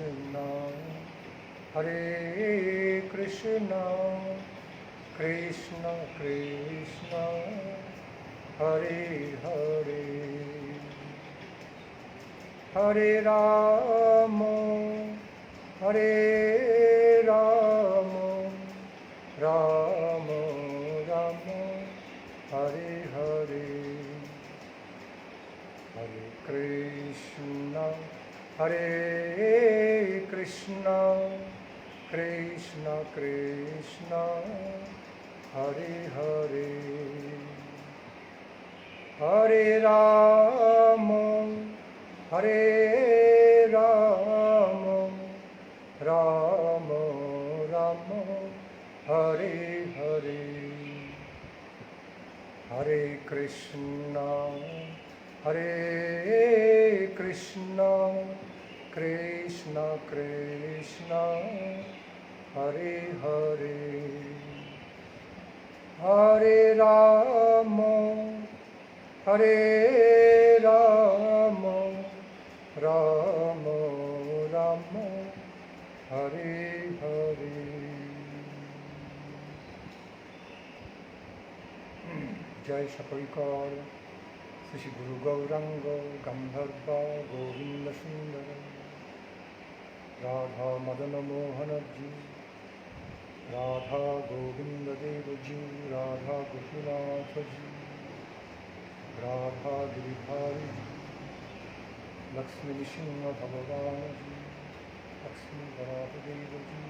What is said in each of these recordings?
Krishna, Hare Krishna, Krishna Krishna, Hare Hare, Hare Rama, Hare Rama, Rama Rama, Hare Hare, Hare Krishna, Hare Krishna, Krishna Krishna, Hare Hare, Hare Rama, Hare Rama, Rama Rama, Hare Hare, Hare Krishna, Hare Krishna, Krishna Krishna, Hare Hare, Hare Rama, Hare Rama, Rama Rama, Hare Hare. Jai Shaparikar, Sri Guru Gauranga, Gandharva, Govinda Sundara, Radha Madana Mohana Ji, Radha Govinda Deva Ji, Radha Gopinath Ji, Radha Giribhari Ji, Lakshmi Nishimha Bhagavan Ji, Lakshmi Varadeva Ji,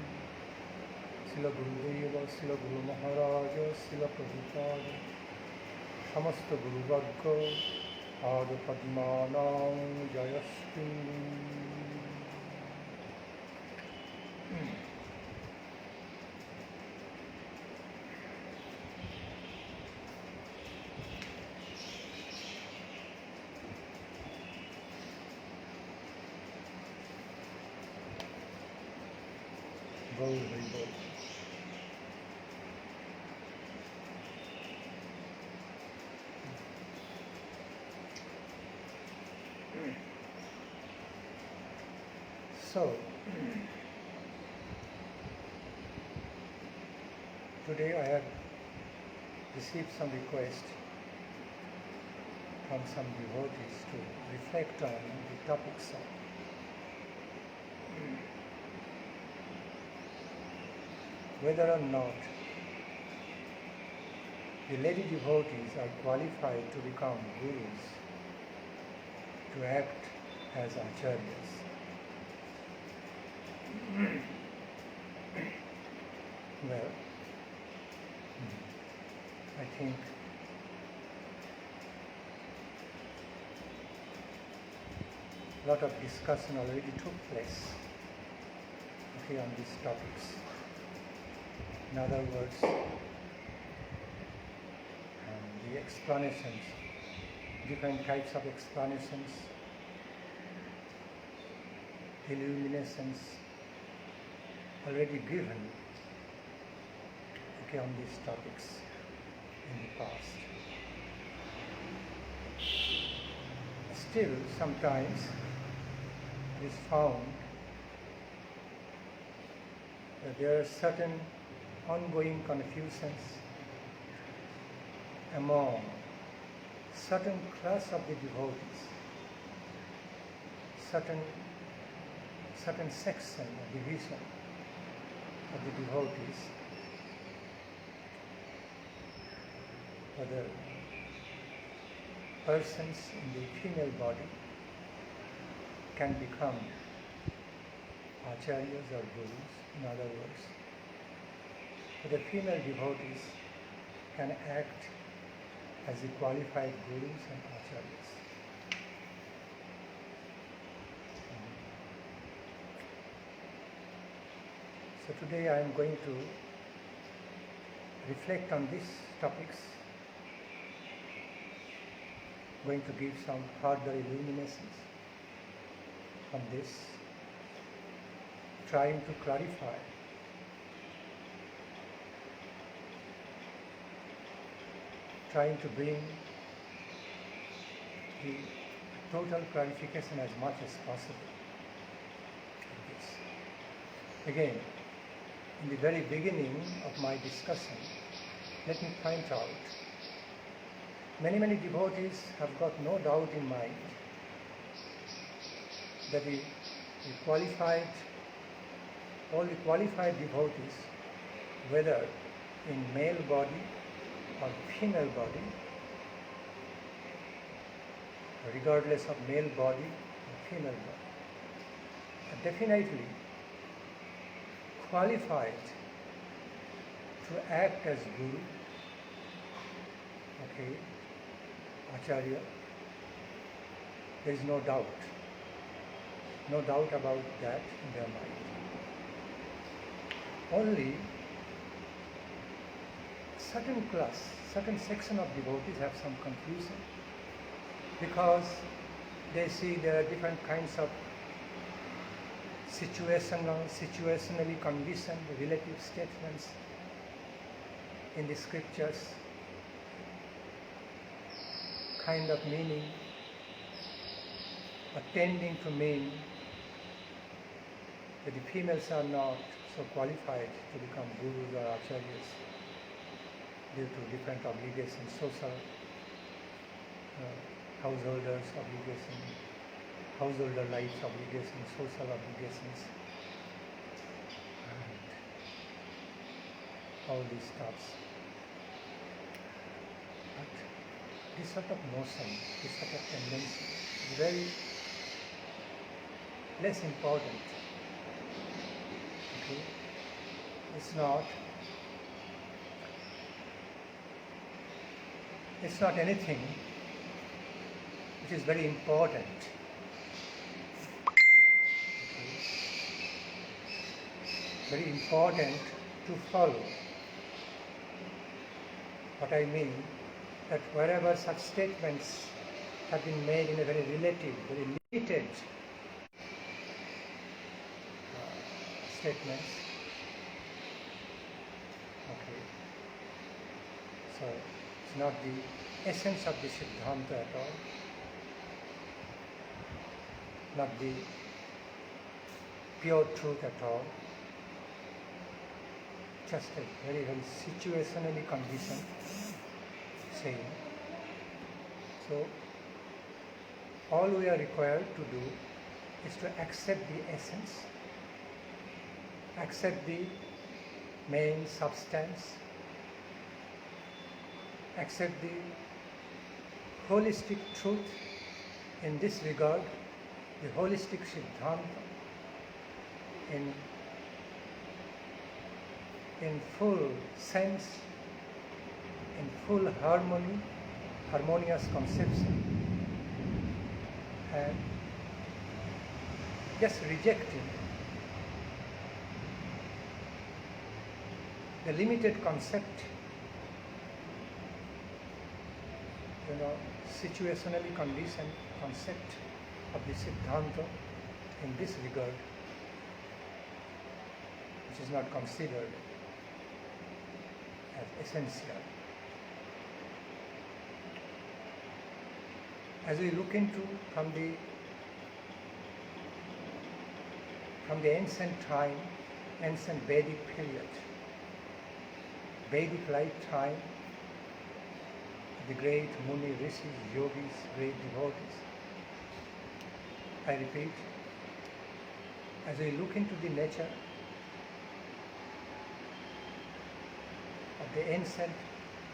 Sila Gurudeva, Sila Guru Maharaja, Sila Prabhupada, Samasta Guru Varga, Ada Padmanam Jayasri. Very good. So, today I have received some request from some devotees to reflect on the topics of whether or not the lady devotees are qualified to become gurus, to act as acharyas. Well, I think a lot of discussion already took place on these topics. In other words, the explanations, different types of explanations, illuminations already given on these topics in the past. Still, sometimes it is found that there are certain ongoing confusions among certain class of the devotees, certain section or division of the devotees, whether persons in the female body can become acharyas or gurus. In other words, the female devotees can act as the qualified gurus and acharyas. So today I am going to reflect on these topics, going to give some further illuminations on this, trying to clarify trying to bring the total clarification as much as possible of this. Again, in the very beginning of my discussion, let me point out, many devotees have got no doubt in mind that all the qualified devotees, whether in male body or female body, regardless of male body or female body, are definitely qualified to act as guru, acharya. There is no doubt about that in their mind. Only certain section of devotees have some confusion, because they see there are different kinds of situationally conditioned relative statements in the scriptures, kind of meaning or tending to mean that the females are not so qualified to become gurus or acharyas due to different obligations, social, householder lives obligations, social obligations, and all these stuffs. But this sort of notion, this sort of tendency is very less important. It's not anything which is very important. Very important to follow. What I mean, that wherever such statements have been made in a very relative, very limited statements, so it's not the essence of the Siddhanta at all, not the pure truth at all, just a very situationally conditioned saying. So all we are required to do is to accept the essence, accept the main substance, accept the holistic truth. In this regard, the holistic Siddhanta in full sense, in full harmony, harmonious conception, and just rejecting the limited concept, situationally conditioned concept of the Siddhanta in this regard, which is not considered as essential. As we look into from the ancient time, ancient Vedic period, Vedic lifetime, the great Muni, Rishis, Yogis, great devotees. I repeat, as we look into the nature of the ancient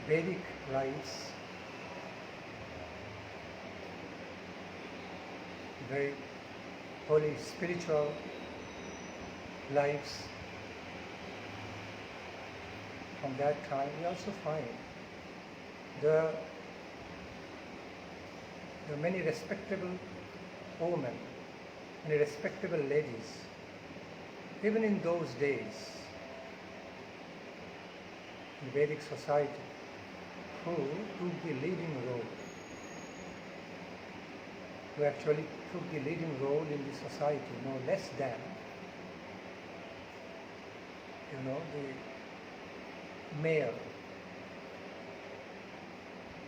Vedic rites, very holy spiritual lives, from that time we also find there are many respectable women, many respectable ladies, even in those days in Vedic society, who took the leading role, who actually took the leading role in the society, no less than the male,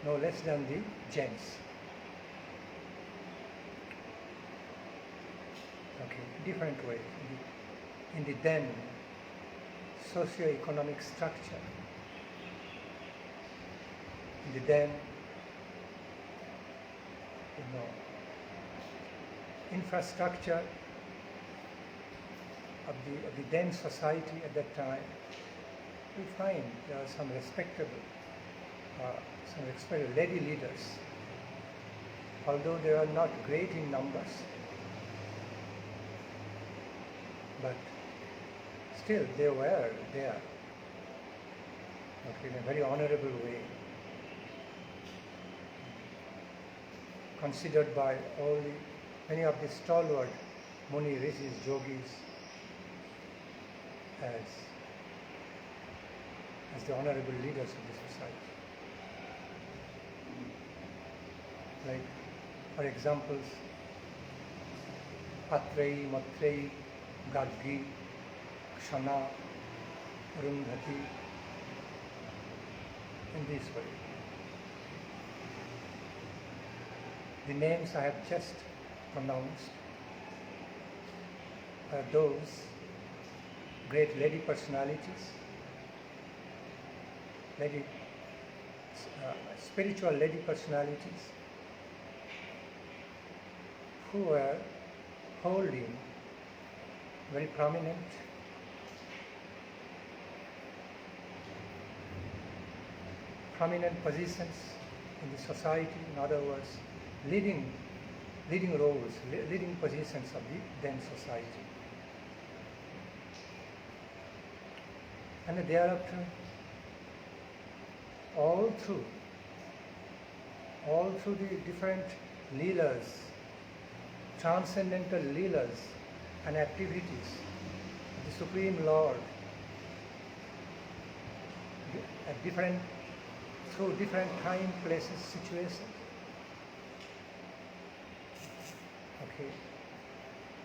no less than the gents. Different way. in the then socio-economic structure, in the then infrastructure of the then society at that time, we find there are some respectable lady leaders, although they are not great in numbers, but still they were there, in a very honorable way, considered by many of the stalwart Muni, rishis, yogis as the honorable leaders of the society. Like, for examples, Atreyi, Matreyi, Gargi, Kshana, Arundhati, in this way. The names I have just pronounced are those great lady personalities, spiritual lady personalities who were holding very prominent positions in the society, in other words, leading roles, leading positions of the then society. And thereafter, all through the different leelas, transcendental leelas and activities of the Supreme Lord, through different time, places, situations.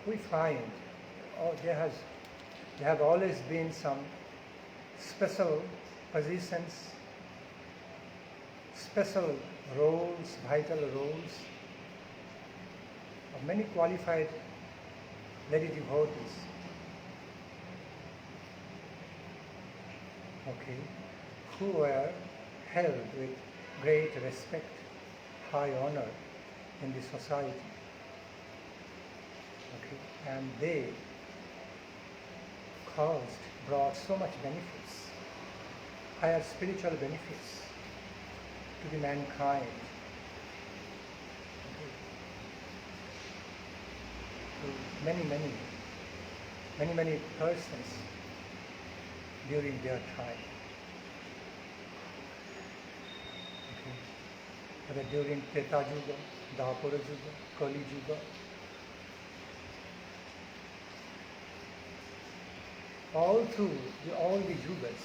We find there have always been some special positions, special roles, vital roles of many qualified lady devotees. Who were held with great respect, high honor in the society. And they brought so much benefits, higher spiritual benefits to the mankind, to many persons during their time. Whether during Treta Yuga, Dwapara Yuga, Kali Yuga, all through all the yugas,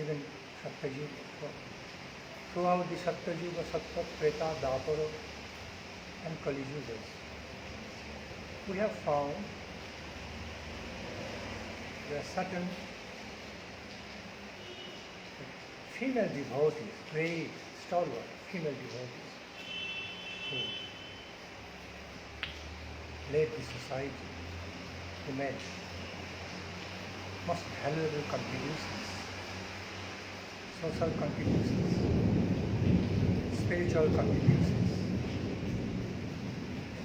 even Satya Yuga, throughout the Satya Yuga, Satya, Treta, Dwapara and Kali Yugas, we have found there are certain female devotees, great, stalwart female devotees, who led the society, who made most valuable contributions, social contributions, spiritual contributions,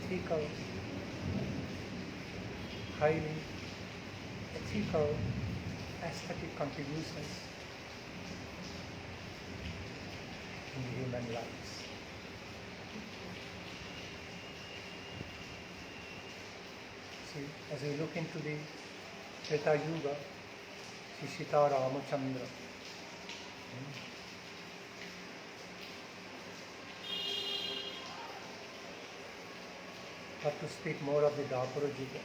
ethical, highly ethical, aesthetic contributions in the human lives. See, as we look into the Treta Yuga, Sri Sita Ramachandra, but to speak more of the Dwapara Yuga,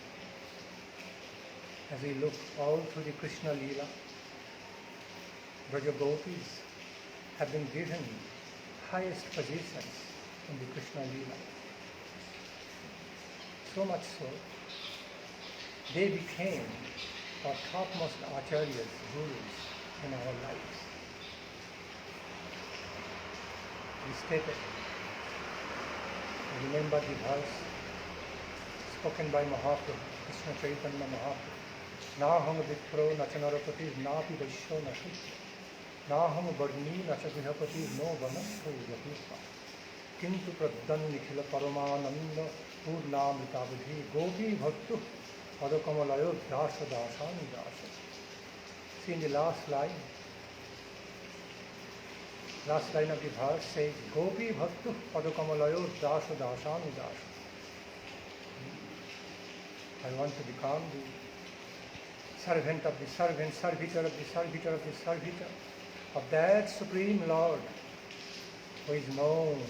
as we look all through the Krishna Leela, Braja Gopis have been given highest positions in the Krishna Leela. So much so, they became our topmost acharyas, gurus in our lives. We stated, remember the verse, spoken by Mahaprabhu, Krishna Chaitanya Mahaprabhu. Naham Vipro Nachanarapati Napi Vaishyo Nashutya. Naham Varni Nachagihapati No Vanastho Yapipa. Kintu Pradhan Nikhila Paramananda Purnamritabhidhi Gopi Bhaktu Padakamalayo Dasa Dasani Dasa. See in the last line of the verse says, Gopi Bhaktu Padakamalayo Dasa Dasani Dasa. I want to become the servant of the servant, servitor of the servitor of the servitor of that Supreme Lord who is known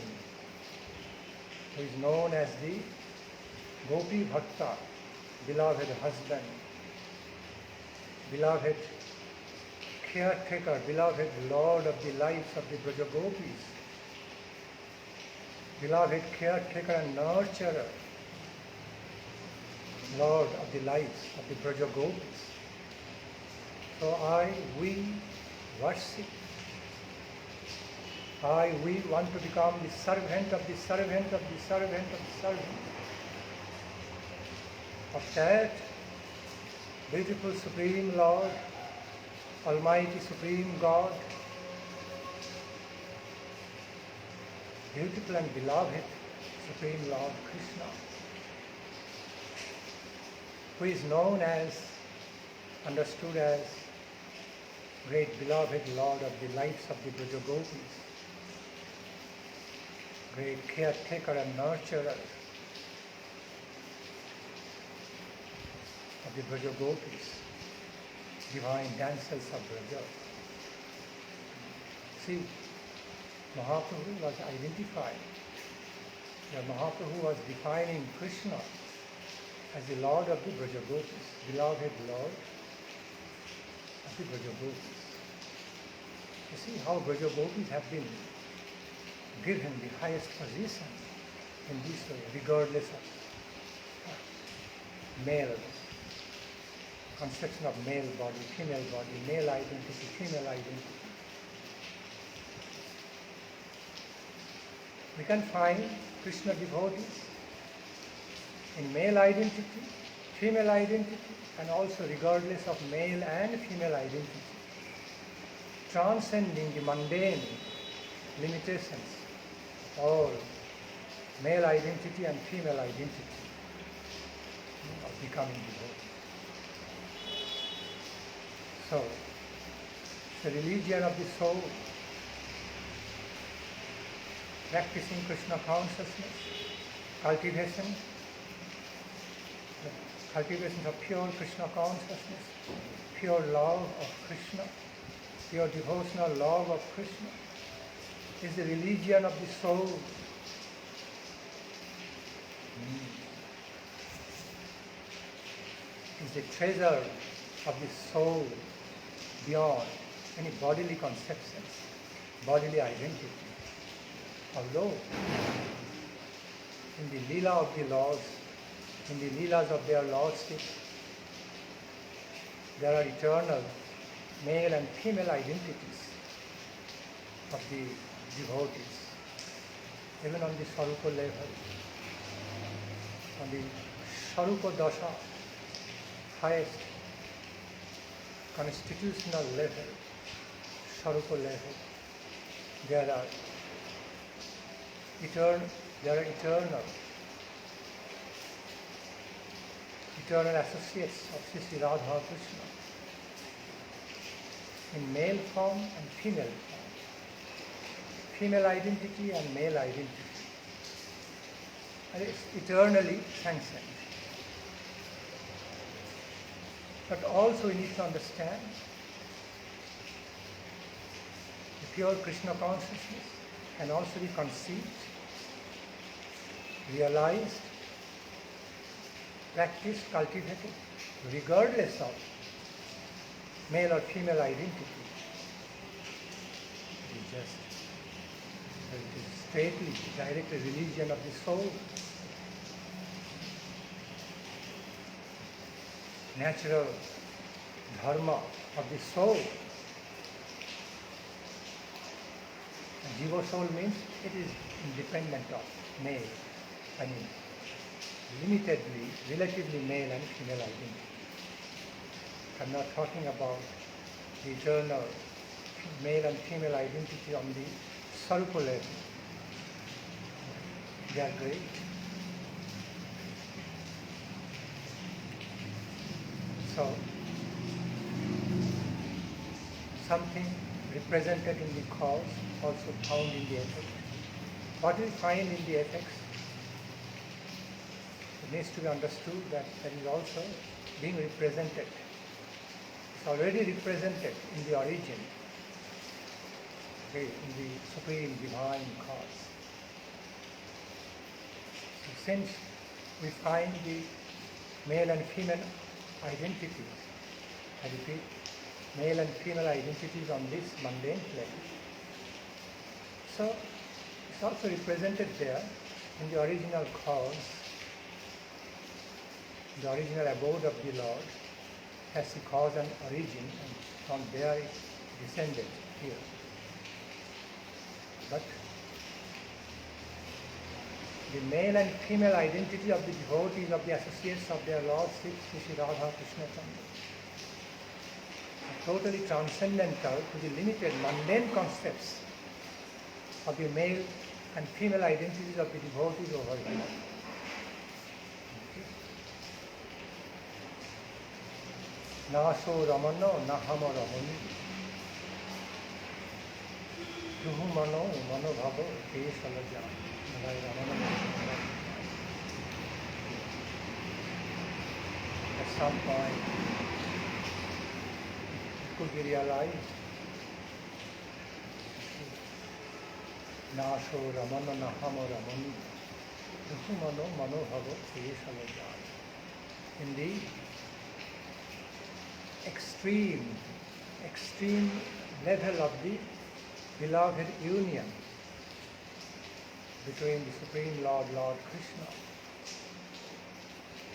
as the Gopi Bhakta, beloved husband, beloved caretaker, beloved Lord of the lives of the Braja Gopis, beloved caretaker and nurturer, Lord of the lives of the Braja Gopis. So we worship. We want to become the servant of the servant of the servant of the servant of that beautiful Supreme Lord, Almighty Supreme God, beautiful and beloved Supreme Lord Krishna, who is known as, understood as, great beloved Lord of the lives of the Braja Gopis, great caretaker and nurturer of the Braja Gopis, divine dancers of Braja. See, Mahaprabhu was identified, Mahaprabhu was defining Krishna as the Lord of the Braja Gopis, beloved Lord of the Braja Gopis. You see how Braja Gopis have been given the highest position in this way, regardless of male, conception of male body, male identity, female identity. We can find Krishna devotees in male identity, female identity, and also regardless of male and female identity, transcending the mundane limitations of all male identity and female identity of becoming devotee. So, the religion of the soul, practicing Krishna consciousness, cultivation of pure Krishna consciousness, pure love of Krishna, pure devotional love of Krishna, is the religion of the soul. Is the treasure of the soul beyond any bodily conceptions, bodily identity. Although in the Leela of the Lords, in the Leelas of their Lordship, there are eternal male and female identities of the devotees, even on the Sarupa level, on the Sarupa Dasha, highest constitutional level, Sarupa level, there are eternal associates of Sri Radha Krishna in male form and female form, female identity and male identity, and it's eternally transcendent. But also we need to understand the pure Krishna consciousness can also be conceived, realized, practiced, cultivated, regardless of male or female identity. It is straightly, directly religion of the soul. Natural dharma of the soul. And Jiva soul means it is independent of male. limitedly, relatively male and female identity. I'm not talking about the eternal male and female identity on the Sarupa level. They are great. So, something represented in the cause also found in the effect. What we find in the effects, it needs to be understood that that is also being represented. It's already represented in the origin, okay, in the supreme divine cause. So since we find the male and female identities, I repeat, male and female identities on this mundane plane, so it's also represented there in the original cause, the original abode of the Lord has the cause and origin, and from there it descended here. But the male and female identity of the devotees, of the associates of their Lord Sri Radha Krishna Chandra, are totally transcendental to the limited mundane concepts of the male and female identities of the devotees over here. Naso Ramano Nahama Ramani Ruhu Mano Mano Bhavo Te Salaja At some point it could be realized Naso Ramano Nahama Ramani Ruhu Mano Mano Bhavo Te Salaja. Indeed, extreme level of the beloved union between the Supreme Lord, Lord Krishna,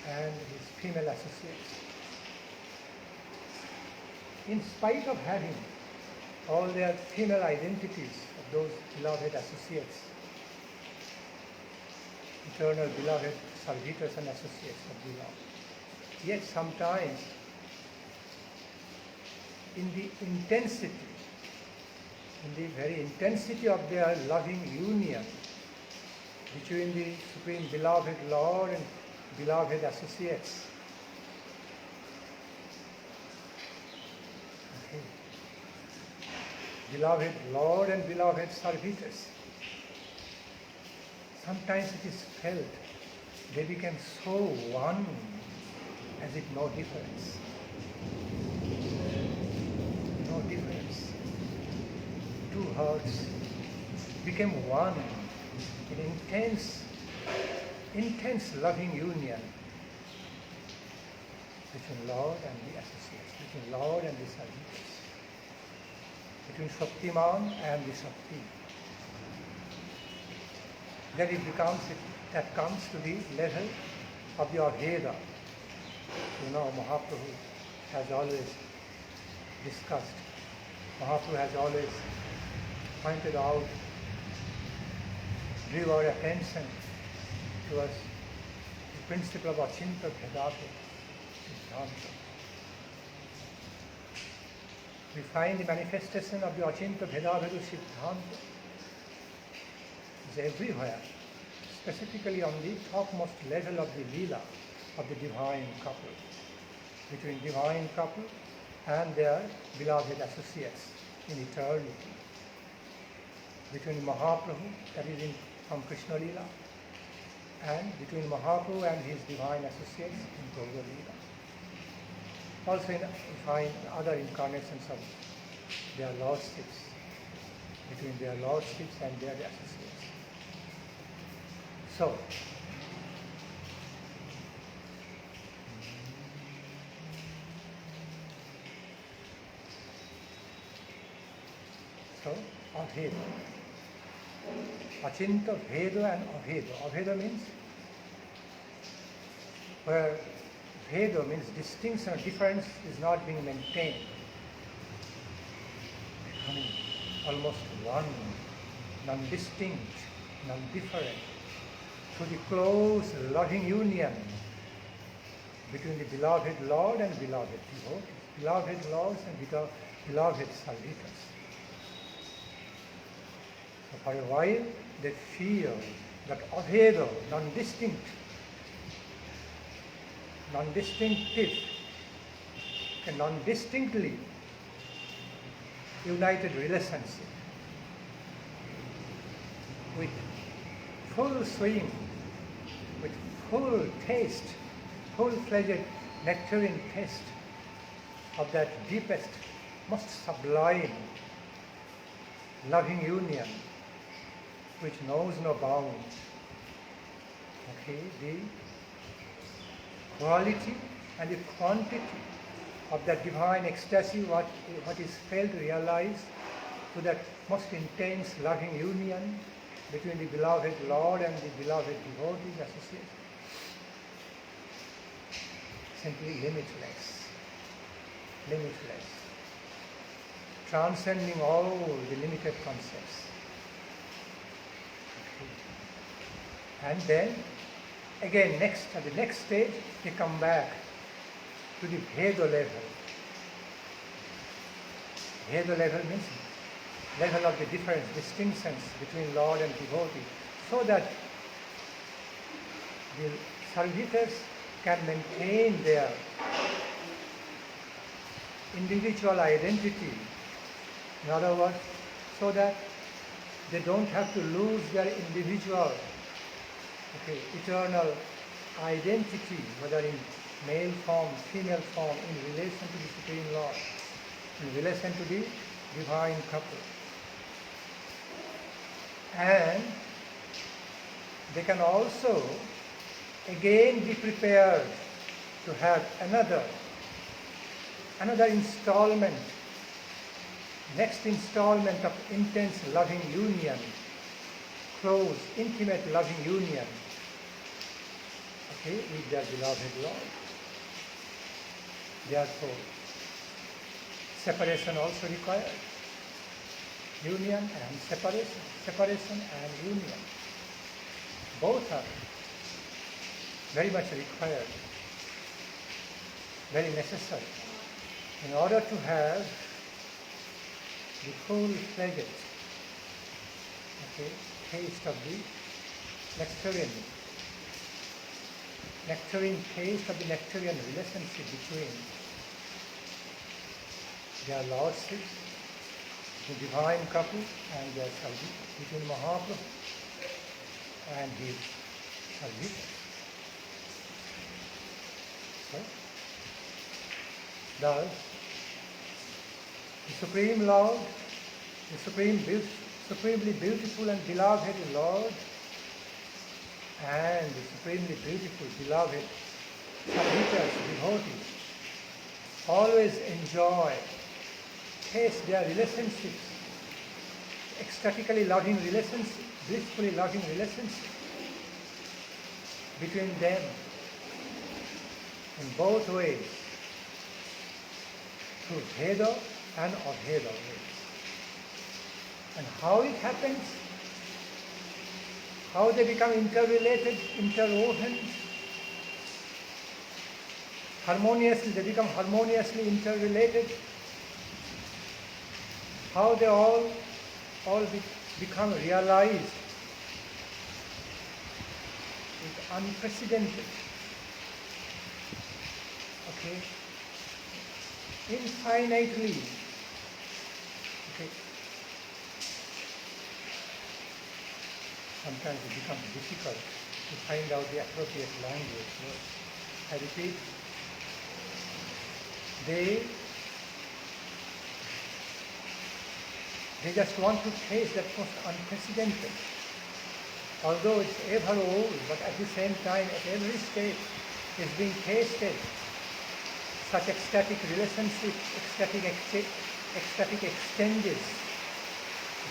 and his female associates. In spite of having all their female identities of those beloved associates, eternal beloved servitors and associates of the Lord, yet sometimes in the intensity, in the very intensity of their loving union between the Supreme Beloved Lord and beloved associates. Okay. Beloved Lord and beloved servitors. Sometimes it is felt they became so one as if no difference. No difference. Two hearts became one in intense loving union between Lord and the associates, between Lord and the servitors, between Shaktiman and the Shakti. Then that comes to the level of the Ayodhya. You know, Mahaprabhu has always discussed, Mahaprabhu has always pointed out, drew our attention towards the principle of Achinta Bhedabheda Siddhanta. We find the manifestation of the Achinta Bhedabheda Siddhanta is everywhere, specifically on the topmost level of the Leela of the divine couple, between divine couple and their beloved associates in eternity, between Mahaprabhu, that is from Krishna Leela, and between Mahaprabhu and his divine associates in Gaura Leela. Also we find other incarnations of their lordships, between their lordships and their associates. So, Abheda. Achinta Bheda and Abheda. Abheda means where Bheda means distinction or difference is not being maintained. Becoming almost one, non-distinct, non-different. through the close, loving union between the beloved Lord and beloved devotees, beloved Lords and beloved servitors. So for a while they feel that abheda, non-distinctive, and non-distinctly united relationship with full swing, with full taste, full-fledged nectarine taste of that deepest, most sublime, loving union which knows no bounds. Okay, the quality and the quantity of that divine ecstasy, what is felt, realized to that most intense loving union between the beloved Lord and the beloved devotees associated. Simply limitless, transcending all the limited concepts. Okay. And then, again, at the next stage, they come back to the Bheda level. Bheda level means level of the difference, distinctions between Lord and devotee, so that the servitors can maintain their individual identity. In other words, so that they don't have to lose their individual, eternal identity, whether in male form, female form, in relation to the Supreme Lord, in relation to the divine couple. And they can also again be prepared to have another installment, next installment of intense loving union, close, intimate loving union, with their beloved Lord. Therefore, separation also required. Union and separation and union. Both are very much required, very necessary, in order to have the full-fledged taste of the nectarine taste of the nectarian relationship between their lordship, the divine couple, and their servitors, between Mahaprabhu and his servitors. So, thus, the Supreme Lord, the supremely beautiful and beloved Lord, and the supremely beautiful, beloved servitors, devotees, always enjoy, taste their relationships, ecstatically loving relationships, blissfully loving relationships between them in both ways, through Bheda and Abheda ways. And how it happens, how they become interrelated, interwoven, they become harmoniously interrelated, how they all become realized is unprecedented, infinitely, sometimes it becomes difficult to find out the appropriate language. I repeat, they just want to taste that most unprecedented. Although it's ever old, but at the same time, at every stage, is being tasted. Such ecstatic relationships, ecstatic exchanges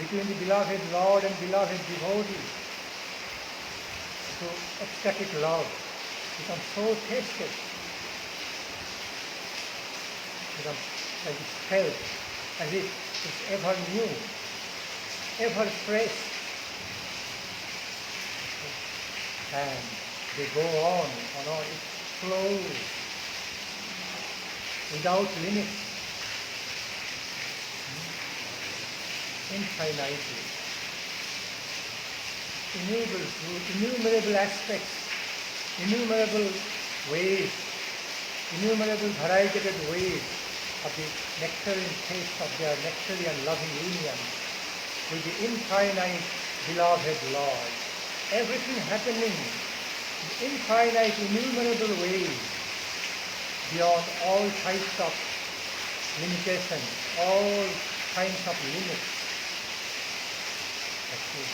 between the beloved Lord and beloved devotees. So ecstatic love becomes so tasted, becomes felt as if it's ever new, ever fresh. and they go on, it flows without limits, infinitely, innumerable aspects, innumerable ways, innumerable variegated ways of the nectarian taste of their nectarian loving union with the infinite beloved Lord. Everything happening in infinite, innumerable ways beyond all types of limitations, all kinds of limits. That's it.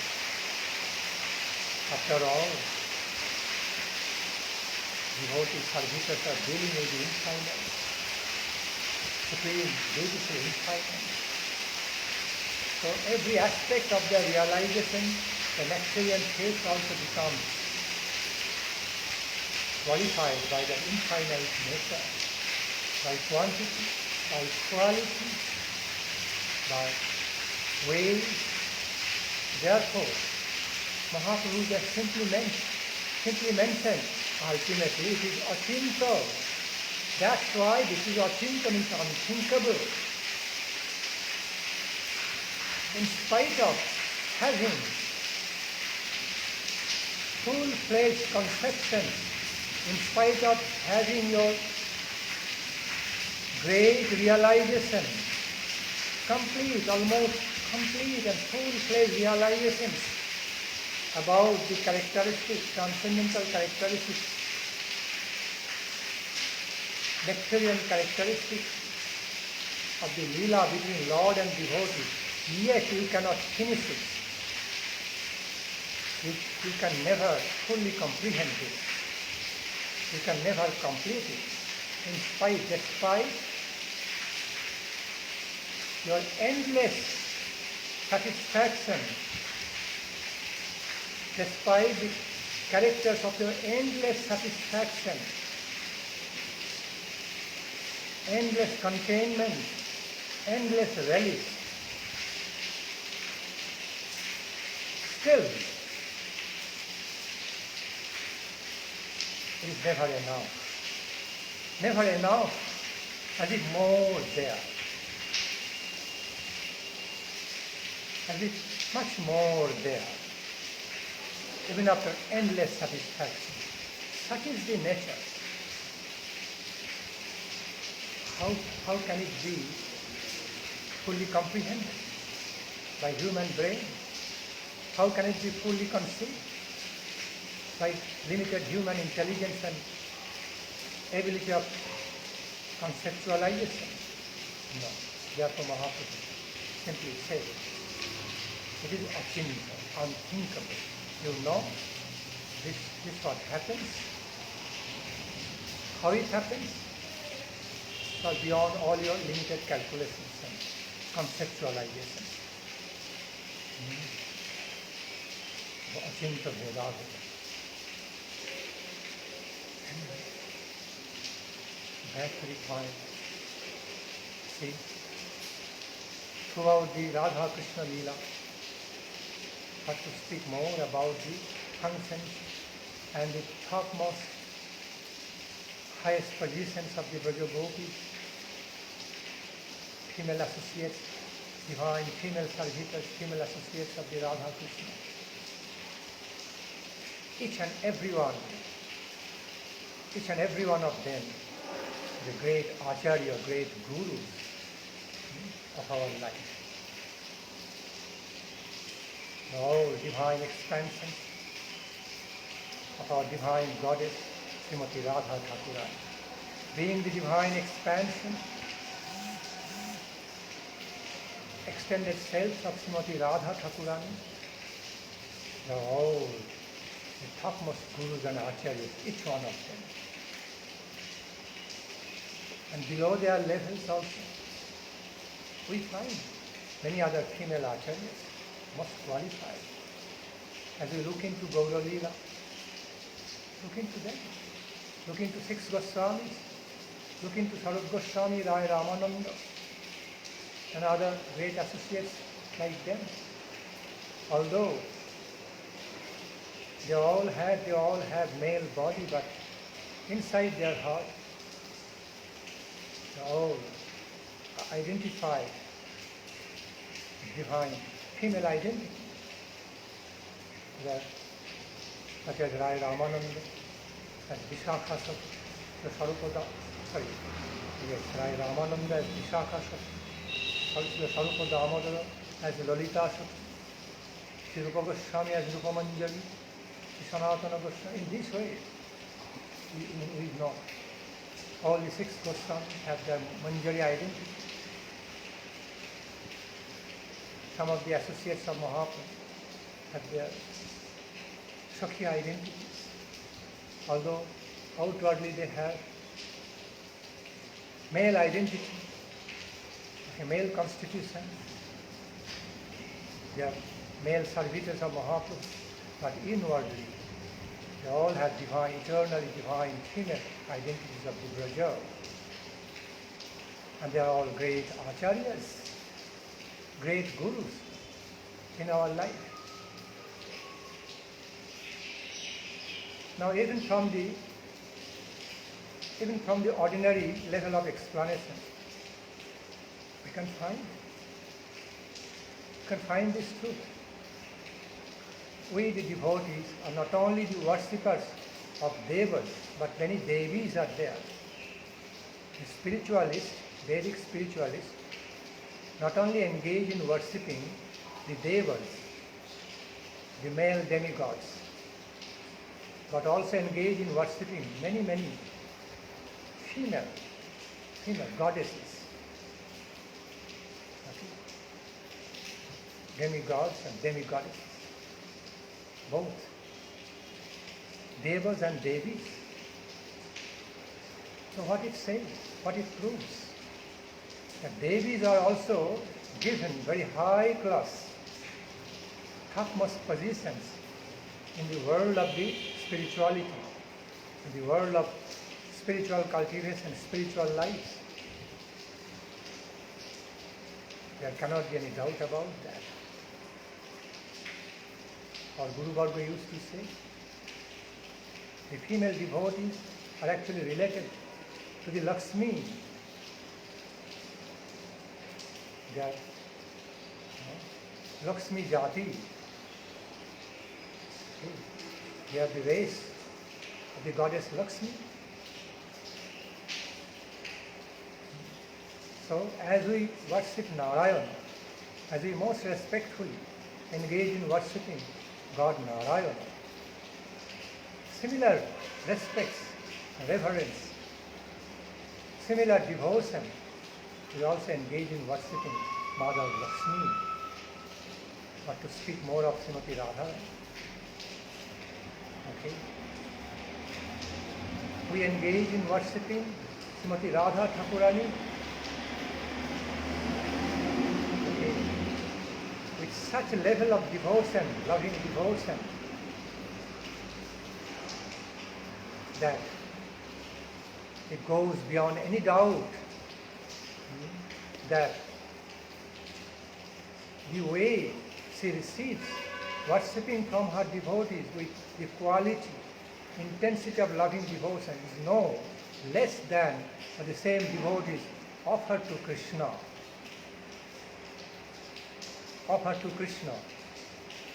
After all, devotees, servitors are dealing with the infinite, supreme, beautiful infinite. So every aspect of their realization, the nectarian taste also becomes qualified by the infinite nature, by quantity, by quality, by ways. Therefore, Mahaprabhu just simply mentioned, ultimately it is achinta. That's why this is achinta, means unthinkable. In spite of having full-fledged conception, in spite of having your great realization, almost complete and full-fledged realization about the characteristics, transcendental characteristics, nectarian characteristics of the lila between Lord and devotee, yet you cannot finish it. You can never fully comprehend it. You can never complete it. Despite your endless satisfaction, despite the characters of your endless satisfaction, endless containment, endless relish, still it is never enough. Never enough, as if more there. As if much more there. Even after endless satisfaction. Such is the nature. How can it be fully comprehended by human brain? How can it be fully conceived by limited human intelligence and ability of conceptualization? No. Therefore Mahaprabhu simply says, it is achinta, unthinkable. You know, this what happens, how it happens, or beyond all your limited calculations and conceptualization. Achinta Vedaveda. Back to the point. See, throughout the Radha Krishna Leela, but to speak more about the functions and the topmost, highest positions of the Braja Gopis, female associates, divine female servitors, female associates of the Radha Krishna. Each and every one of them, the great Acharya, great Gurus of our life. All divine expansions of our divine goddess, Srimati Radha Thakurani. Being the divine expansion, extended selves of Srimati Radha Thakurani, they are all the topmost Gurus and Acharyas, each one of them. And below their levels also, we find many other female Acharyas, most qualified. As we look into Gaura Leela, look into them. Look into six Goswamis. Look into Sarup Goswami, Rai Ramananda, and other great associates like them. Although They all have male body, but inside their heart, they all identify divine female identity. Such as Rai Ramananda, as Vishakha the Sarupada, Rai Ramananda as Vishakha the Sarupada Damodara as Lolita Sri Rupa Goswami as Rupa Manjari, Sanatana Goswami. In this way, we know all the 6 Goswamis have their Manjari identity. Some of the associates of Mahaprabhu have their Sakhi identities, although outwardly they have male identity, a male constitution. They are male servitors of Mahaprabhu, but inwardly they all have divine, eternally divine female identities of the Braja. And they are all great acharyas, great gurus in our life. Now even from the ordinary level of explanation, we can find this truth. We, the devotees, are not only the worshippers of devas, but many devis are there. The spiritualists, Vedic spiritualists, not only engage in worshipping the devas, the male demigods, but also engage in worshipping many female goddesses, demigods and demigoddesses, both devas and devis. So what it says, what it proves, that devis are also given very high class, topmost positions in the world of the spirituality, in the world of spiritual cultivation, spiritual life. There cannot be any doubt about that. Our Guru Varga used to say, the female devotees are actually related to the Lakshmi. They are Lakshmi Jati. They are the race of the goddess Lakshmi. So as we worship Narayana, as we most respectfully engage in worshipping God Narayana, similar respects, reverence, similar devotion, we also engage in worshipping Mother Lakshmi. But to speak more of Srimati Radha, okay, we engage in worshipping Srimati Radha Thakurani, okay, with such a level of devotion, loving devotion, that it goes beyond any doubt that the way she receives worshipping from her devotees with the quality, intensity of loving devotion is no less than what the same devotees offer to Krishna. Offer to Krishna.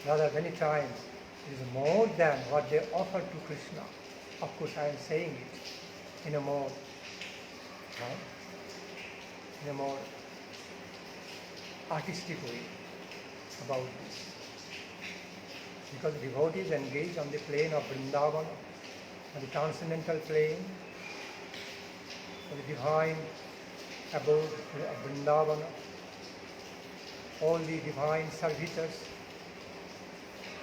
Rather, many times it is more than what they offer to Krishna. Of course, I am saying it in a more artistic way about this. Because devotees engage on the plane of Vrindavan, on the transcendental plane, on the divine abode of Vrindavan, all the divine servitors,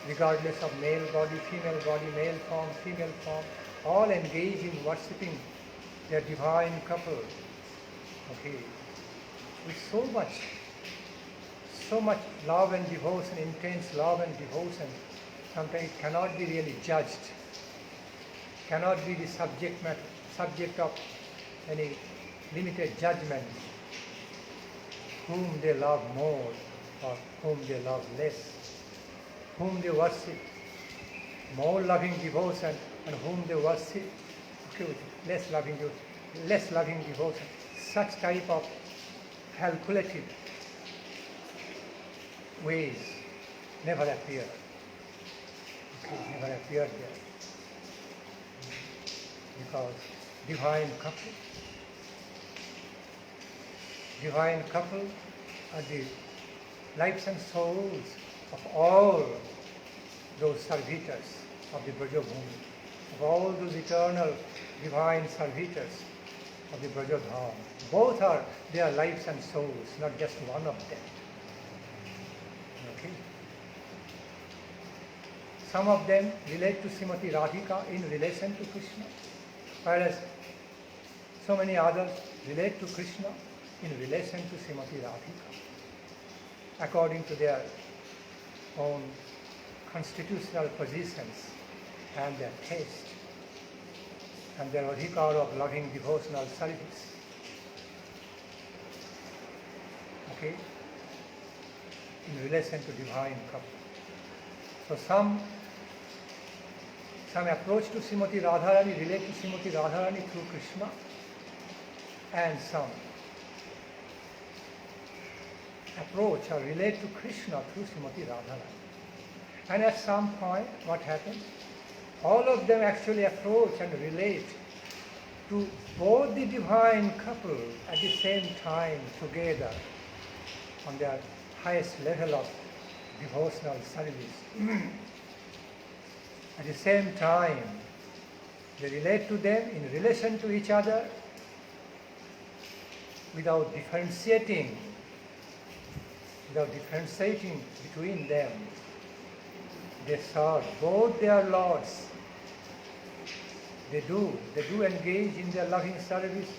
regardless of male body, female body, male form, female form, all engage in worshipping their divine couple, okay, with so much love and devotion, intense love and devotion. Sometimes it cannot be really judged, cannot be the subject of any limited judgment, whom they love more or whom they love less, whom they worship more loving devotion and whom they worship, okay, with less loving devotion. Such type of calculated ways never appear. Okay, never appeared there. Because divine couple are the lives and souls of all those servitors of the Brajabhumi, of all those eternal divine servitors of the Brajadham. Both are their lives and souls, not just one of them. Okay. Some of them relate to Srimati Radhika in relation to Krishna, whereas so many others relate to Krishna in relation to Srimati Radhika, according to their own constitutional positions and their taste and their adhikar of loving devotional service. Okay? In relation to divine couple. So some approach to Srimati Radharani relate to Srimati Radharani through Krishna, and some approach or relate to Krishna through Srimati Radharani. And at some point, what happens? All of them actually approach and relate to both the divine couple at the same time together on their highest level of devotional service. At the same time, they relate to them in relation to each other without differentiating between them. They serve both their lords. They do engage in their loving service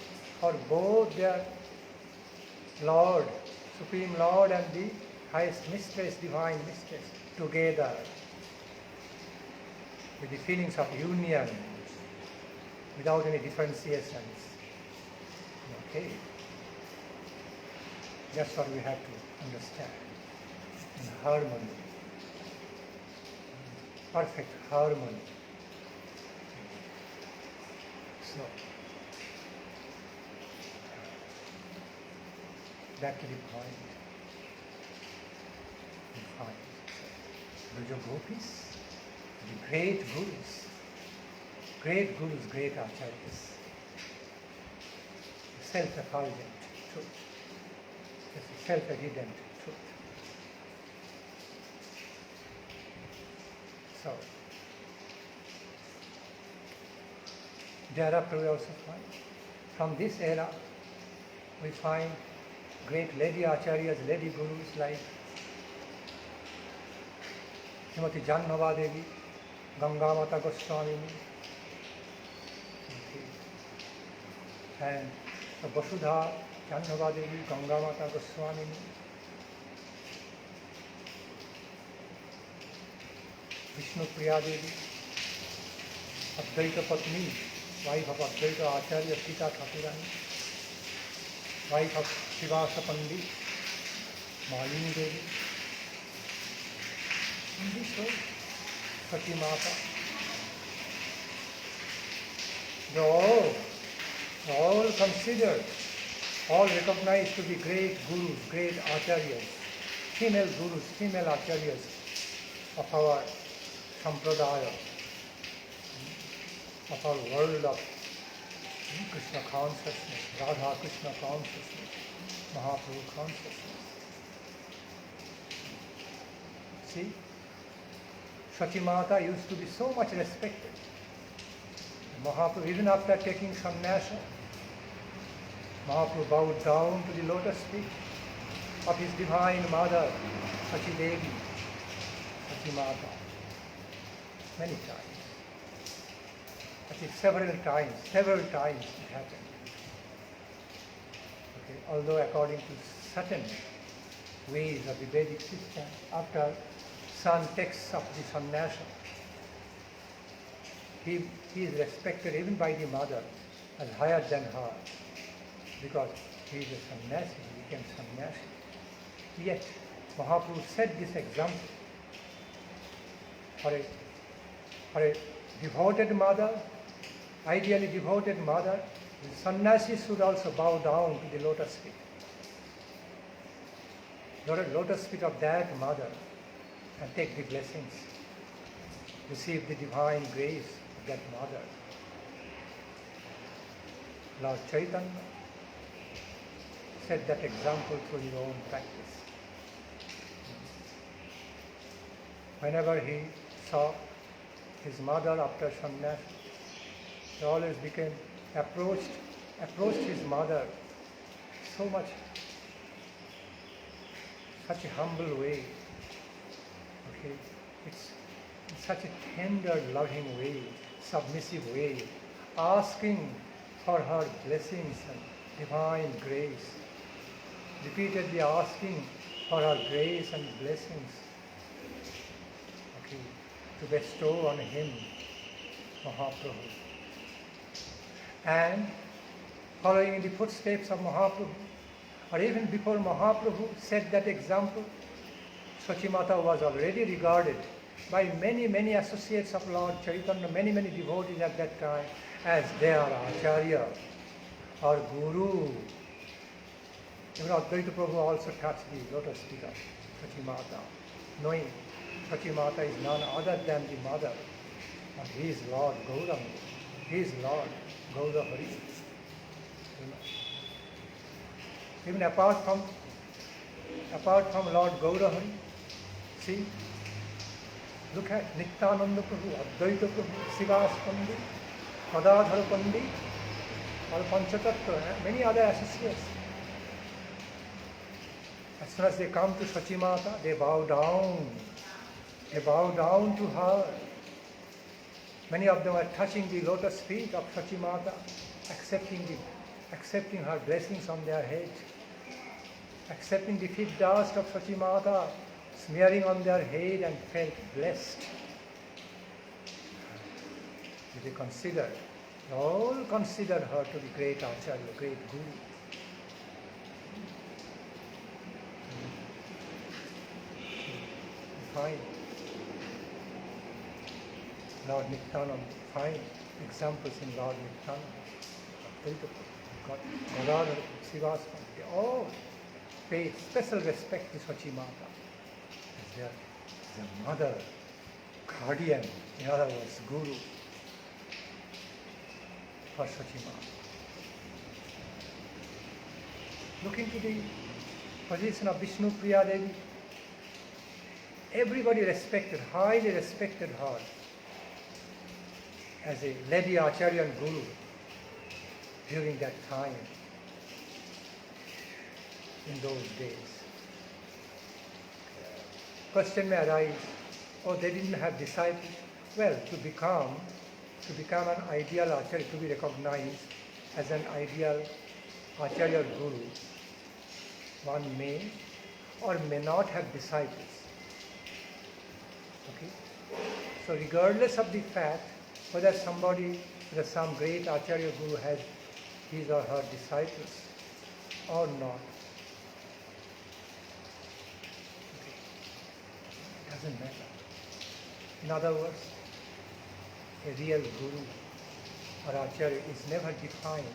for both their Lord, Supreme Lord, and the highest mistress, divine mistress, together with the feelings of union, without any differentiations. Okay. That's what we have to understand. In harmony. Perfect harmony. So, back to the point. We find Braja Gopis, the great gurus, great acharyas, self-effulgent truth, it's a self-evident truth. So, thereafter we also find, from this era, we find great lady acharyas, lady gurus like Srimati Jannava Devi, Ganga Mata Goswami, and Vasudha Jannava Devi, Ganga Mata Goswami, Vishnu Priya Devi, Advaita Patni, wife of Advaita Acharya Sita Thakurani, wife of Shivasa Pandit, Malini Devi. In this way, Sati Mata, they all considered, all recognized to be great gurus, great acharyas, female gurus, female acharyas of our sampradaya, of our world of Krishna consciousness, Radha Krishna consciousness, Mahaprabhu consciousness. See, Sati Mata used to be so much respected. Mahaprabhu, even after taking sannyasa, Mahaprabhu bowed down to the lotus feet of his divine mother, Sati Devi, Sati Mata, many times. Actually, several times it happened. Okay. Although according to certain ways of the Vedic system, after son takes up the sannyasa, he is respected even by the mother as higher than her, because he is a sannyasi, he became sannyasi. Yet Mahaprabhu set this example for a For a devoted mother, ideally devoted mother, the sannyasi should also bow down to the lotus feet. Lotus feet of that mother and take the blessings. Receive the divine grace of that mother. Lord Chaitanya set that example through his own practice. Whenever he saw his mother after sannyas, he always approached his mother so much, such a humble way. Okay, it's in such a tender, loving way, submissive way, asking for her blessings and divine grace, repeatedly asking for her grace and blessings, okay, to bestow on him, Mahaprabhu. And following in the footsteps of Mahaprabhu, or even before Mahaprabhu set that example, Sachimata was already regarded by many, many associates of Lord Chaitanya, many, many devotees at that time, as their Acharya or Guru. Even Advaita Prabhu also touched the lotus feet of Sachimata, knowing Sachimata is none other than the mother of his Lord Gauranga, his Lord Gaurahari. Even apart from Lord Gaurahari, see, look at Nityananda Prabhu, Advaita Prabhu, Sivas Pandit, Madhadhara Pandit, or Panchatattva, many other associates. As soon as they come to Sachimata, they bow down. They bow down to her. Many of them are touching the lotus feet of Sachimata, accepting her blessings on their head, accepting the feet dust of Sachimata, smearing on their head, and felt blessed. They all considered her to be great Acharya, great Guru. Fine. Lord Nityananda, fine examples in Lord Nityananda. Radha, Sivas, they all paid special respect to Sachimata as their mother, guardian, in other words, Guru for Sachimata. Looking to the position of Vishnu Priya Devi, everybody highly respected her as a Lady Acharya and Guru during that time, in those days. Question may arise, they didn't have disciples. Well, to become an ideal Acharya, to be recognized as an ideal Acharya or Guru, one may or may not have disciples. Okay? So regardless of the fact whether some great Acharya Guru has his or her disciples or not, okay, it doesn't matter. In other words, a real Guru or Acharya is never defined.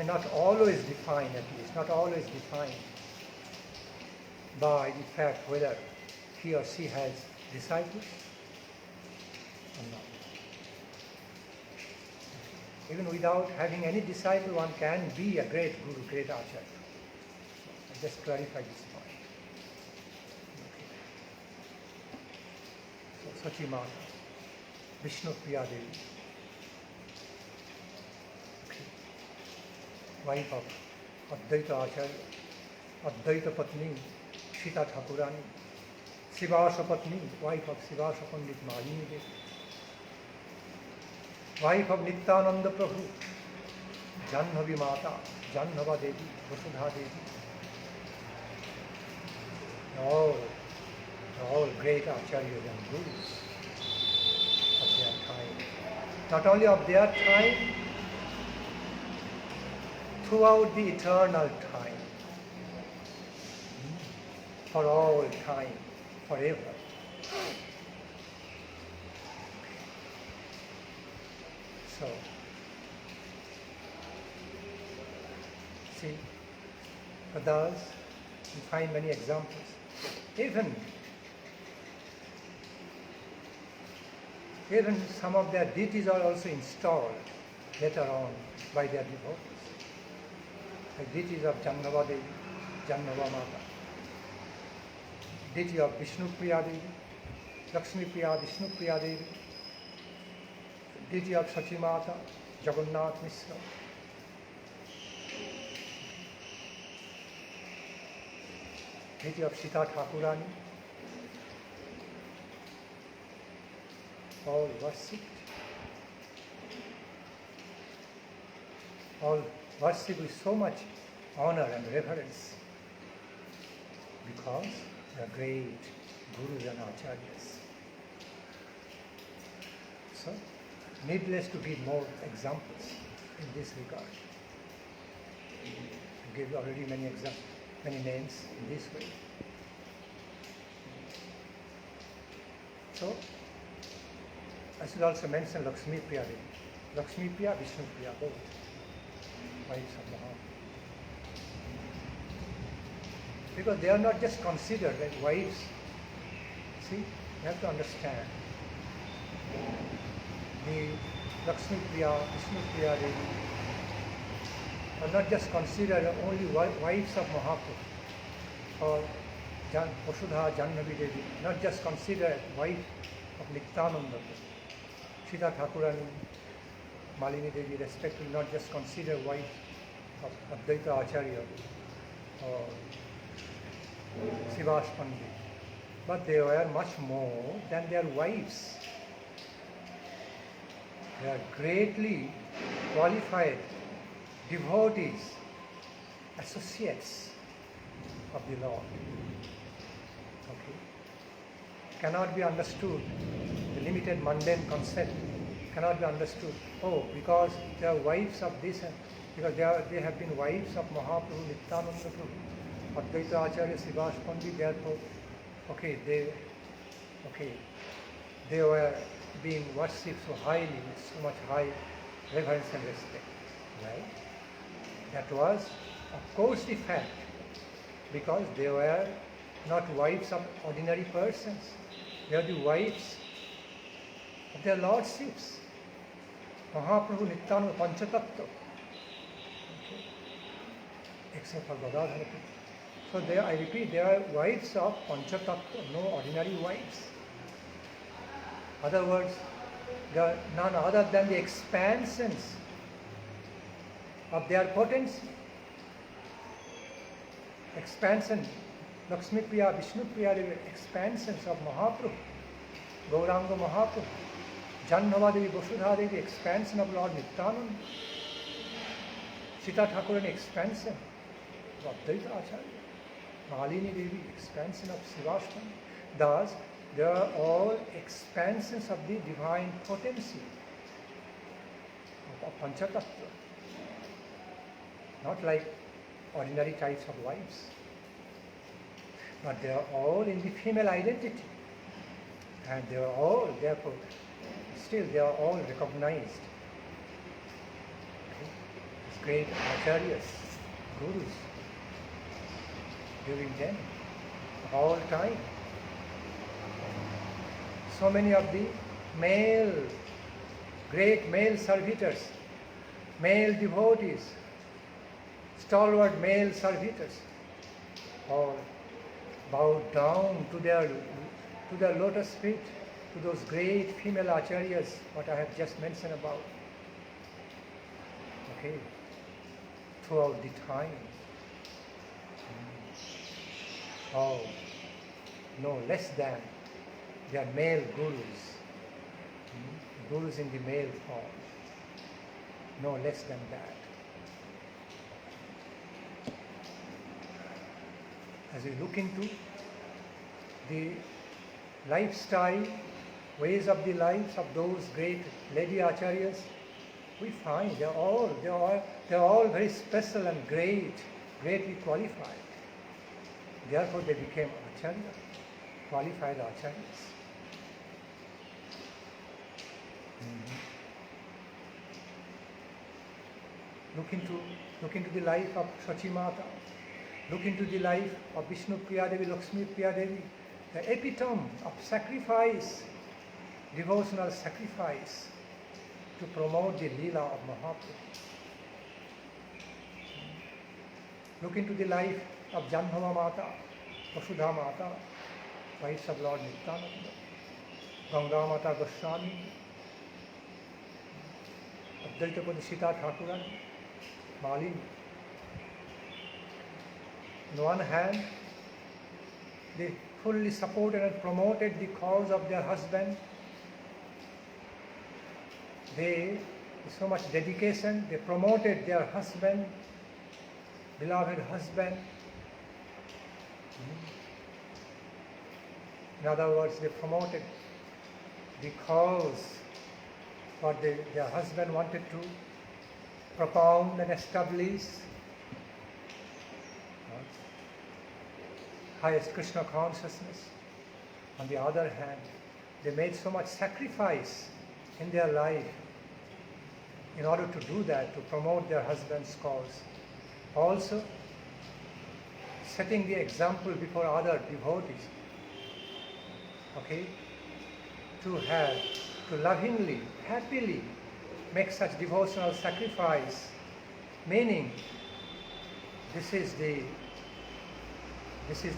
Not always defined, at least, not always defined by the fact whether he or she has disciples or not. Even without having any disciple, one can be a great Guru, great Acharya. I'll just clarify this point. Okay. So, Sachimata, Vishnu Priya Devi, wife of Advaita Acharya, Advaita Patni, Sita Thakurani, Sivasa Patni, wife of Sivasa Pandit Malini Devi, wife of Nityananda Prabhu, Janhavi Mata, Janhava Devi, Vasudha Devi. All great Acharyas and Gurus of their time. Not only of their time, throughout the eternal time, for all time, forever. So, see, for those, we find many examples. Even some of their deities are also installed later on by their devotees. The deities of Jannava Devi, Jannava Mata, deity of Vishnu Priya Devi, Lakshmi Priya, Vishnu Priya Devi, deity of Sachi Mata, Jagannath Mishra. Deity of Sita Thakurani, all worshipped, all worshipped with so much honor and reverence because they are great gurus and acharyas. So, needless to give more examples in this regard. I gave already many examples, many names in this way. So, I should also mention Lakshmi Priya Devi. Lakshmi Priya, Vishnu Priya, both wives of Mahaprabhu. Because they are not just considered as wives. See, you have to understand. The Lakshmi Priya, Vishnu Priya Devi are not just considered only wives of Mahaprabhu or Vasudha Jannavi Devi, not just considered wife of Nityananda, Sita Thakurani, Malini Devi respectively, not just considered wife of Advaita Acharya or Sivas Pandit, but they were much more than their wives. They are greatly qualified devotees, associates of the Lord. Okay. Cannot be understood, the limited mundane concept cannot be understood. Oh, because they are wives of this, and because they have been wives of Mahaprabhu, Nityananda Prabhu, Advaita Acharya, Sivas Pandit, therefore, they were being worshipped so highly, with so much high reverence and respect. Right? That was, of course, the fact, because they were not wives of ordinary persons. They are the wives of their lordships. Mahaprabhu Nityananda Panchatattva. Okay. Except for Gadadhara. So they, I repeat, they are wives of Panchatattva, no ordinary wives. Other words, they are none other than the expansions of their potency. Expansion, Lakshmi Priya, Vishnu Priya, expansions of Mahaprabhu, Gauranga Mahaprabhu, Jannava Devi, Vasudha Devi, expansion of Lord Nityananda, Sita Thakurani, expansion of Advaita Acharya, Malini Devi, expansion of Sivasvami. Thus, they are all expansions of the divine potency of Panchatattva. Not like ordinary types of wives, but they are all in the female identity, and they are all, therefore, still they are all recognized as great acharyas, gurus, during them, all time. So many of the great male servitors, male devotees, stalwart male servitors, all bowed down to their lotus feet, to those great female acharyas, what I have just mentioned about. Okay, throughout the time. Oh, no less than they are male gurus, gurus in the male form, no less than that. As we look into the lifestyle, ways of the lives of those great lady acharyas, we find they are all very special and greatly qualified. Therefore, they became acharya, qualified acharyas. Look into the life of Sachi Mata. Look into the life of Vishnu Priya Devi, Lakshmi Priya Devi, the epitome of sacrifice, devotional sacrifice to promote the Leela of Mahaprabhu. Look into the life of Janmama Mata, Vasudha Mata, wives of Lord Nityananda, Ganga Mata Goswami, Advaita Sita Thakuran, Mali. On one hand, they fully supported and promoted the cause of their husband. They, with so much dedication, they promoted their husband, beloved husband. In other words, they promoted the cause what their husband wanted to propound and establish. Highest Krishna consciousness. On the other hand, they made so much sacrifice in their life in order to do that, to promote their husband's cause. Also, setting the example before other devotees, okay, to lovingly, happily make such devotional sacrifice, meaning this is the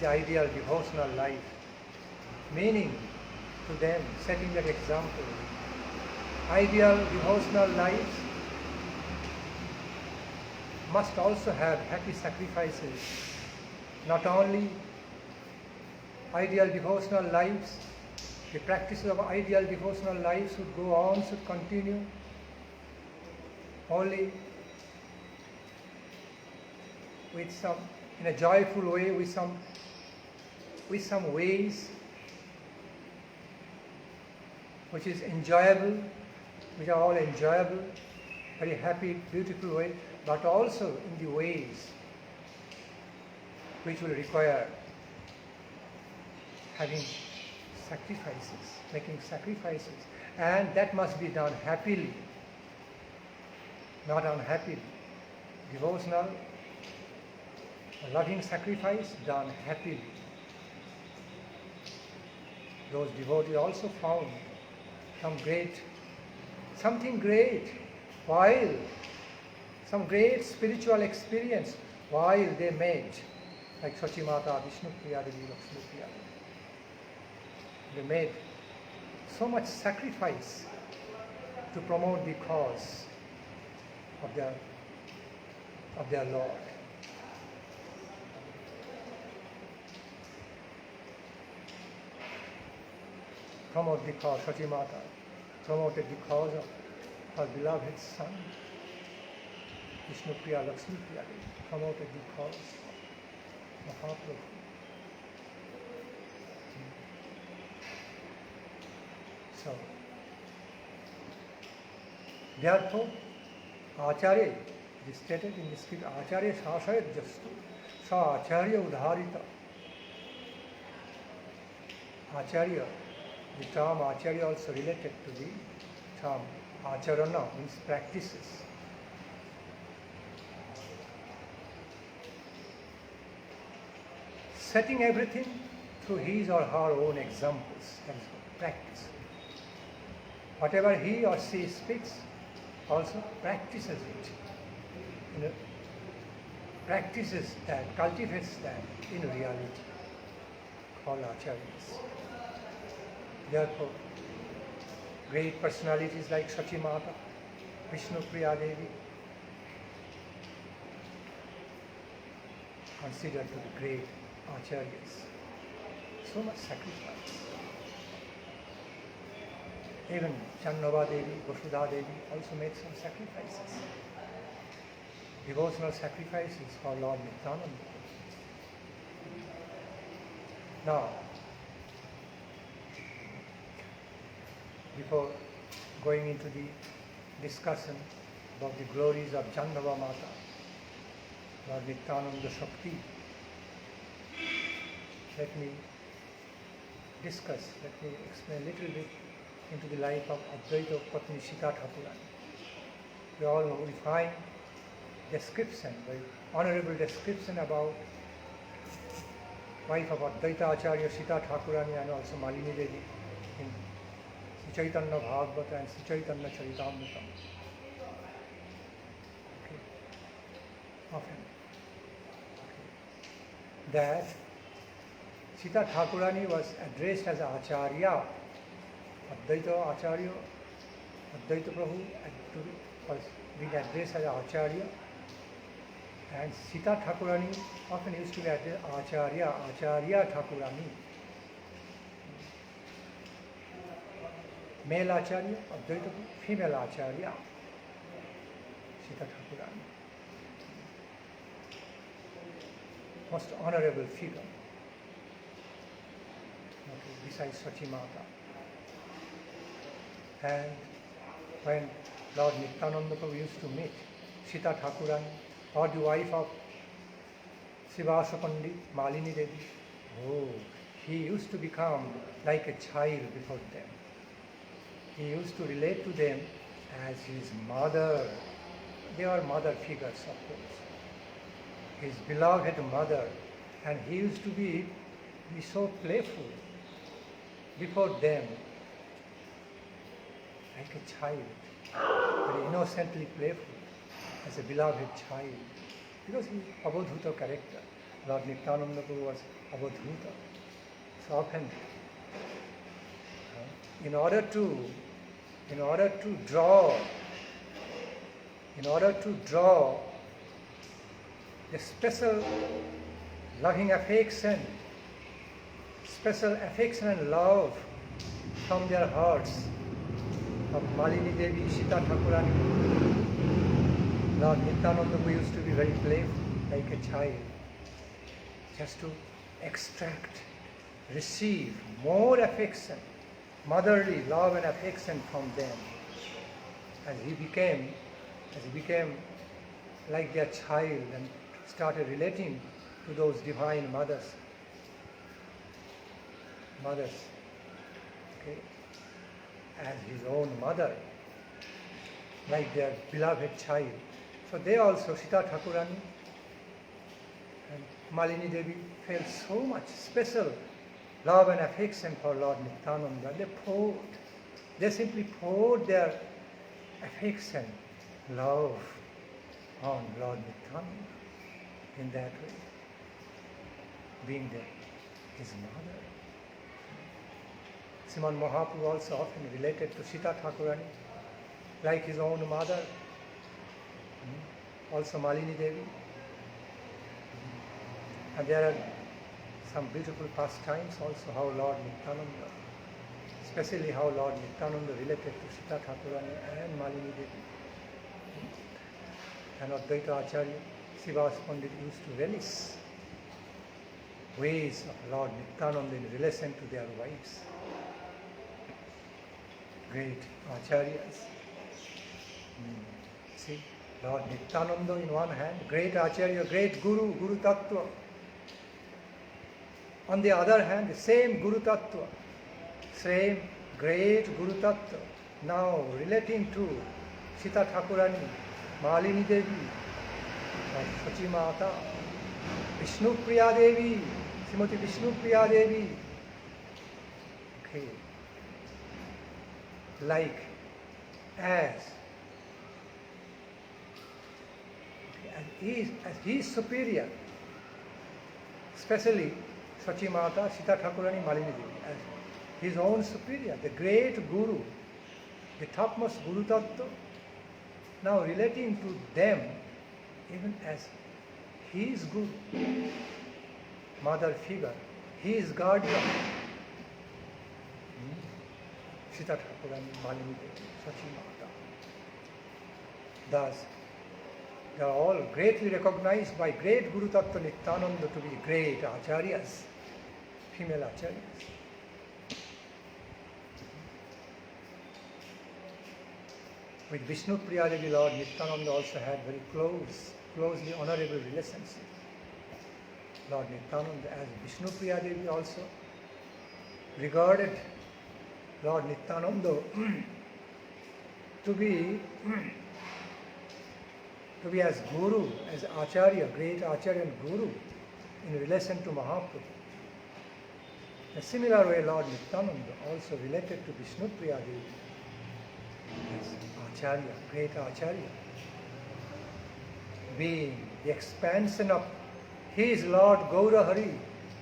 ideal devotional life, meaning to them, setting that example. Ideal devotional lives must also have happy sacrifices. Not only ideal devotional lives, the practices of ideal devotional lives should go on, should continue only with some, in a joyful way, with some ways which is enjoyable, which are all enjoyable, very happy, beautiful way, but also in the ways which will require having sacrifices, making sacrifices, and that must be done happily, not unhappily. Devotional, loving sacrifice done happily. Those devotees also found something great, while some great spiritual experience while they made, like Sachi Mata, Vishnu Priya Devi, Lakshmi Priya Devi. They made so much sacrifice to promote the cause of their Lord. Promote the cause, Sachi Mata promoted the cause of her beloved son, Vishnu Priya, Lakshmi Priya Devi, promoted the cause of Mahaprabhu. So, therefore, Acharya, it is stated in the script, Acharya Shasayat Jastu, Sa Acharya Udharita. Acharya, the term Acharya also related to the term Acharana, means practices. Setting everything through his or her own examples, that is practice. Whatever he or she speaks, also practices it. Practices that, cultivates that in reality, called Acharyas. Therefore, great personalities like Sachi Mata, Vishnu Priya Devi, considered to be great Acharyas. So much sacrifice. Even Nabadwip, Vasudha Devi also made some sacrifices. Devotional sacrifices for Lord Nityananda. Now, before going into the discussion about the glories of Jannava Mata, Lord Nityananda Shakti, let me explain a little bit into the life of Advaita Patni Sita Thakuran. We all know, we find description, very honorable description about wife of Advaita Acharya Sita Thakurani and also Malini Devi in Sri Chaitanya Bhagavata and Sri Chaitanya Charitamrita. Okay. Often. Okay. That Sita Thakurani was addressed as Acharya, Advaita Acharya, Advaita Prabhu was being addressed as Acharya, and Sita Thakurani often used to be addressed Acharya, Acharya Thakurani. Male Acharya, Advaita Prabhu, female Acharya, Sita Thakurani. Most honorable figure. Okay, besides Sachi Mata. And when Lord Nityananda Prabhu used to meet Sita Thakurani, or the wife of Srivasa Pandit, Malini Devi, he used to become like a child before them. He used to relate to them as his mother. They are mother figures, of course. His beloved mother. And he used to be so playful before them, like a child, very innocently playful, as a beloved child. Because he is Avadhuta character. Lord Nityananda Prabhu was Avadhuta. So often, in order to draw the special loving affection, and love from their hearts of Malini Devi, Sita Thakurani, Lord Nityananda Prabhu used to be very playful, like a child, just to extract, receive more affection, motherly love and affection from them. As he became like their child and started relating to those divine mothers, okay, as his own mother, like their beloved child. So they also, Sita Thakurani and Malini Devi, felt so much special love and affection for Lord Nityananda. They simply poured their affection, love on Lord Nityananda in that way, being his mother. Sriman Mahaprabhu also often related to Sita Thakurani like his own mother, also Malini Devi. And there are some beautiful pastimes also how Lord Nityananda, especially how Lord Nityananda related to Sita Thakurani and Malini Devi. And Advaita Acharya, Srivasa Pandit used to relish ways of Lord Nityananda in relation to their wives. Great Acharyas. See, Lord Nityananda in one hand, great Acharya, great Guru, Guru Tattva. On the other hand, the same Guru Tattva, same great Guru Tattva, now relating to Sita Thakurani, Malini Devi, Sachi Mata, Vishnu Priya Devi, Srimati Vishnu Priya Devi. Okay. Like as he is superior, especially Sachi Mata, Sita Thakurani, Malini Devi, as his own superior, the great Guru, the topmost Guru Tattva, now relating to them even as his Guru, mother figure, his guardian, Sita Thakurani, Malini Devi, Sachi Mata. Thus, they are all greatly recognized by great Guru Tattva Nityananda to be great Acharyas, female Acharyas. With Vishnu Priya Devi, Lord Nityananda also had very closely honorable relationship. Lord Nityananda as Vishnu Priya Devi also regarded Lord Nityananda to be to be as Guru, as Acharya, great Acharya and Guru in relation to Mahaprabhu. In a similar way, Lord Nityananda also related to Vishnupriya Devi as Acharya, great Acharya, being the expansion of his Lord Gaura Hari,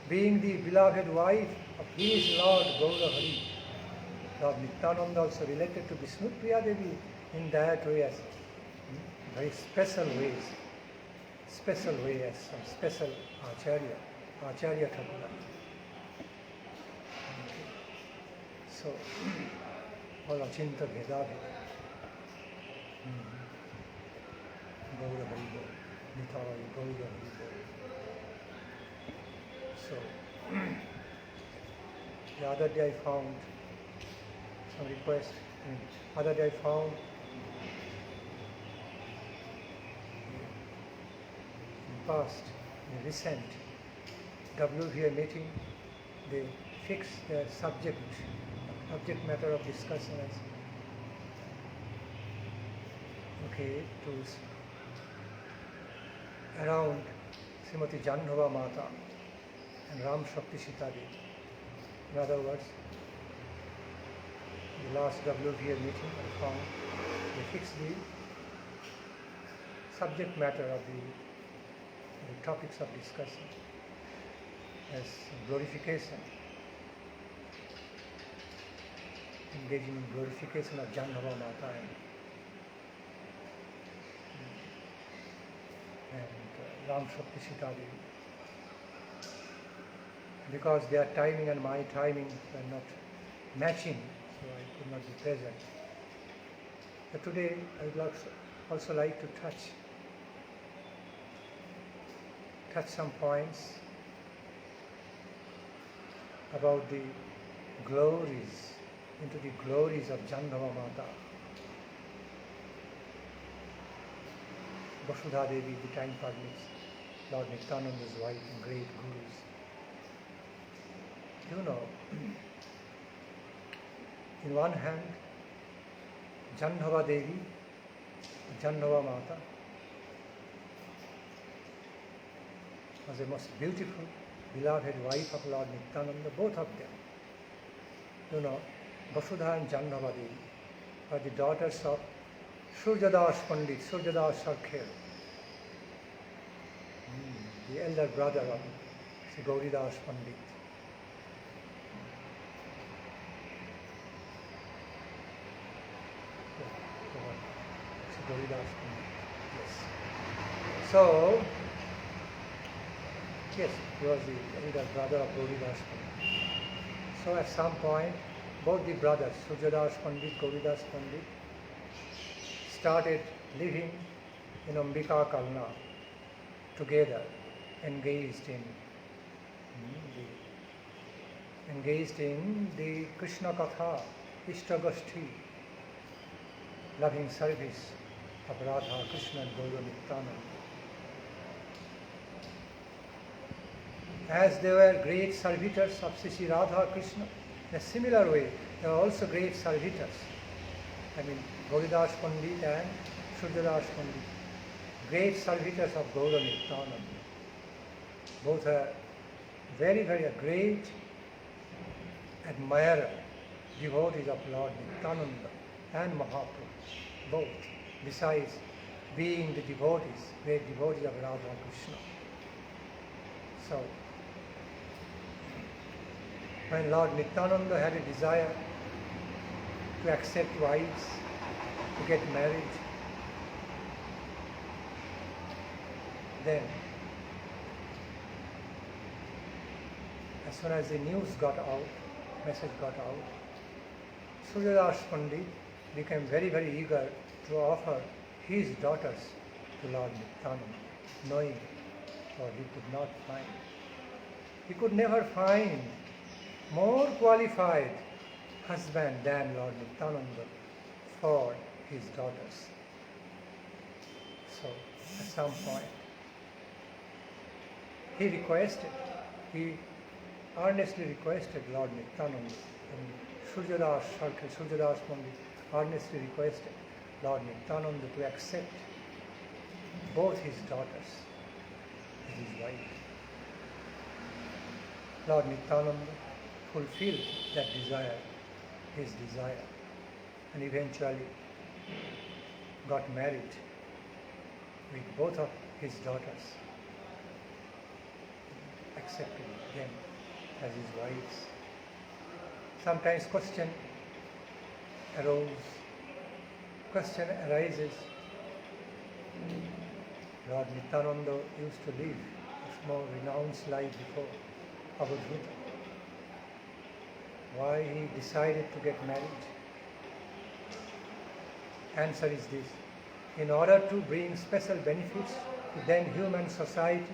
being the beloved wife of his Lord Gaura Hari. Lord Nityananda also related to Vishnupriya Devi in that way as very special ways, as some special Acharya Thakur. So, all Achinta Bheda Bheda. Gaura Hari Bol, Nitai Gaura Hari Bol. So, the other day I found some request. Other day I found in past, in recent WVA meeting, they fixed their subject matter of discussion as around Srimati Janhava Mata and Ram Shakti Sita Devi. In other words, the last WVA meeting I found they fixed the subject matter of the topics of discussion as glorification, engaging in glorification of Janhava Mata and Ram Shakti Sita Devi. Because their timing and my timing were not matching, so I could not be present. But today I would also like to touch some points about the glories, into the glories of Janhava Mata. Vasudha Devi, the time permits, Lord Nityananda's wife and great gurus. You know, in one hand, Janhava Devi, Janhava Mata, was the most beautiful, beloved wife of Lord Nityananda, both of them. You know, Vasudha and Janhava Devi are the daughters of Surjadas Pandit, Surjadas Sarkher, the elder brother of Sri Gauridas Pandit. Gauridas Pandit, yes. So, yes, he was the elder brother of Gauridas Pandit. So at some point, both the brothers, Surjadas Pandit, Gauridas Pandit, started living in Ambika Kalna together, engaged in the Krishna Katha, Ishtagashti, loving service of Radha, Krishna and Gaura Nityananda. As they were great servitors of Sri Radha Krishna, in a similar way, they were also great servitors. Gauridas Pandit and Surjadas Pandit, great servitors of Gaura Nityananda. Both are very, very great admirer, devotees of Lord Nityananda and Mahaprabhu, both, besides being the devotees, great devotees of Radha Krishna. So, when Lord Nityananda had a desire to accept wives, to get married, then as soon as the news got out, message got out, Surjadas Pandit became very, very eager to offer his daughters to Lord Nityananda, knowing what he could not find. He could never find more qualified husband than Lord Nityananda for his daughters. So, at some point, he earnestly requested Lord Nityananda, and Surjadas Pandit earnestly requested Lord Nityananda to accept both his daughters as his wife. Lord Nityananda fulfilled that desire, his desire, and eventually got married with both of his daughters, accepted them as his wives. Sometimes question arises. Lord Nityananda used to live a more renounced life before Avadhuta. Why he decided to get married? Answer is this: in order to bring special benefits to then human society,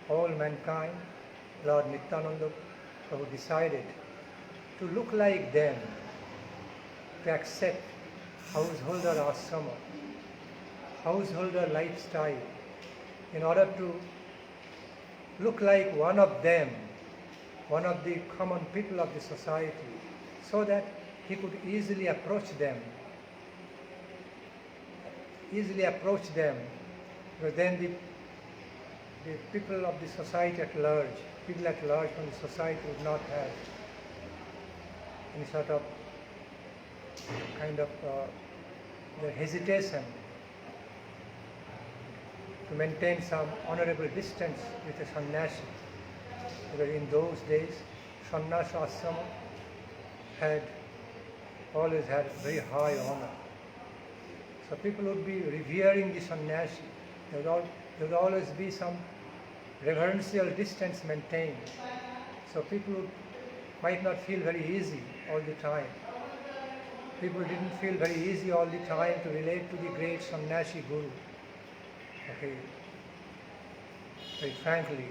all mankind, Lord Nityananda Prabhu decided to look like them, to accept householder asrama, householder lifestyle, in order to look like one of them, one of the common people of the society, so that he could easily approach them, because then the people of the society at large, people at large from the society would not have any sort of kind of their hesitation to maintain some honorable distance with a sannyasi. Because in those days, sannyasa asrama always had very high honor. So people would be revering the sannyasi. There would always be some reverential distance maintained. So people might not feel very easy all the time. People didn't feel very easy all the time to relate to the great sannyasi guru. Okay, very frankly,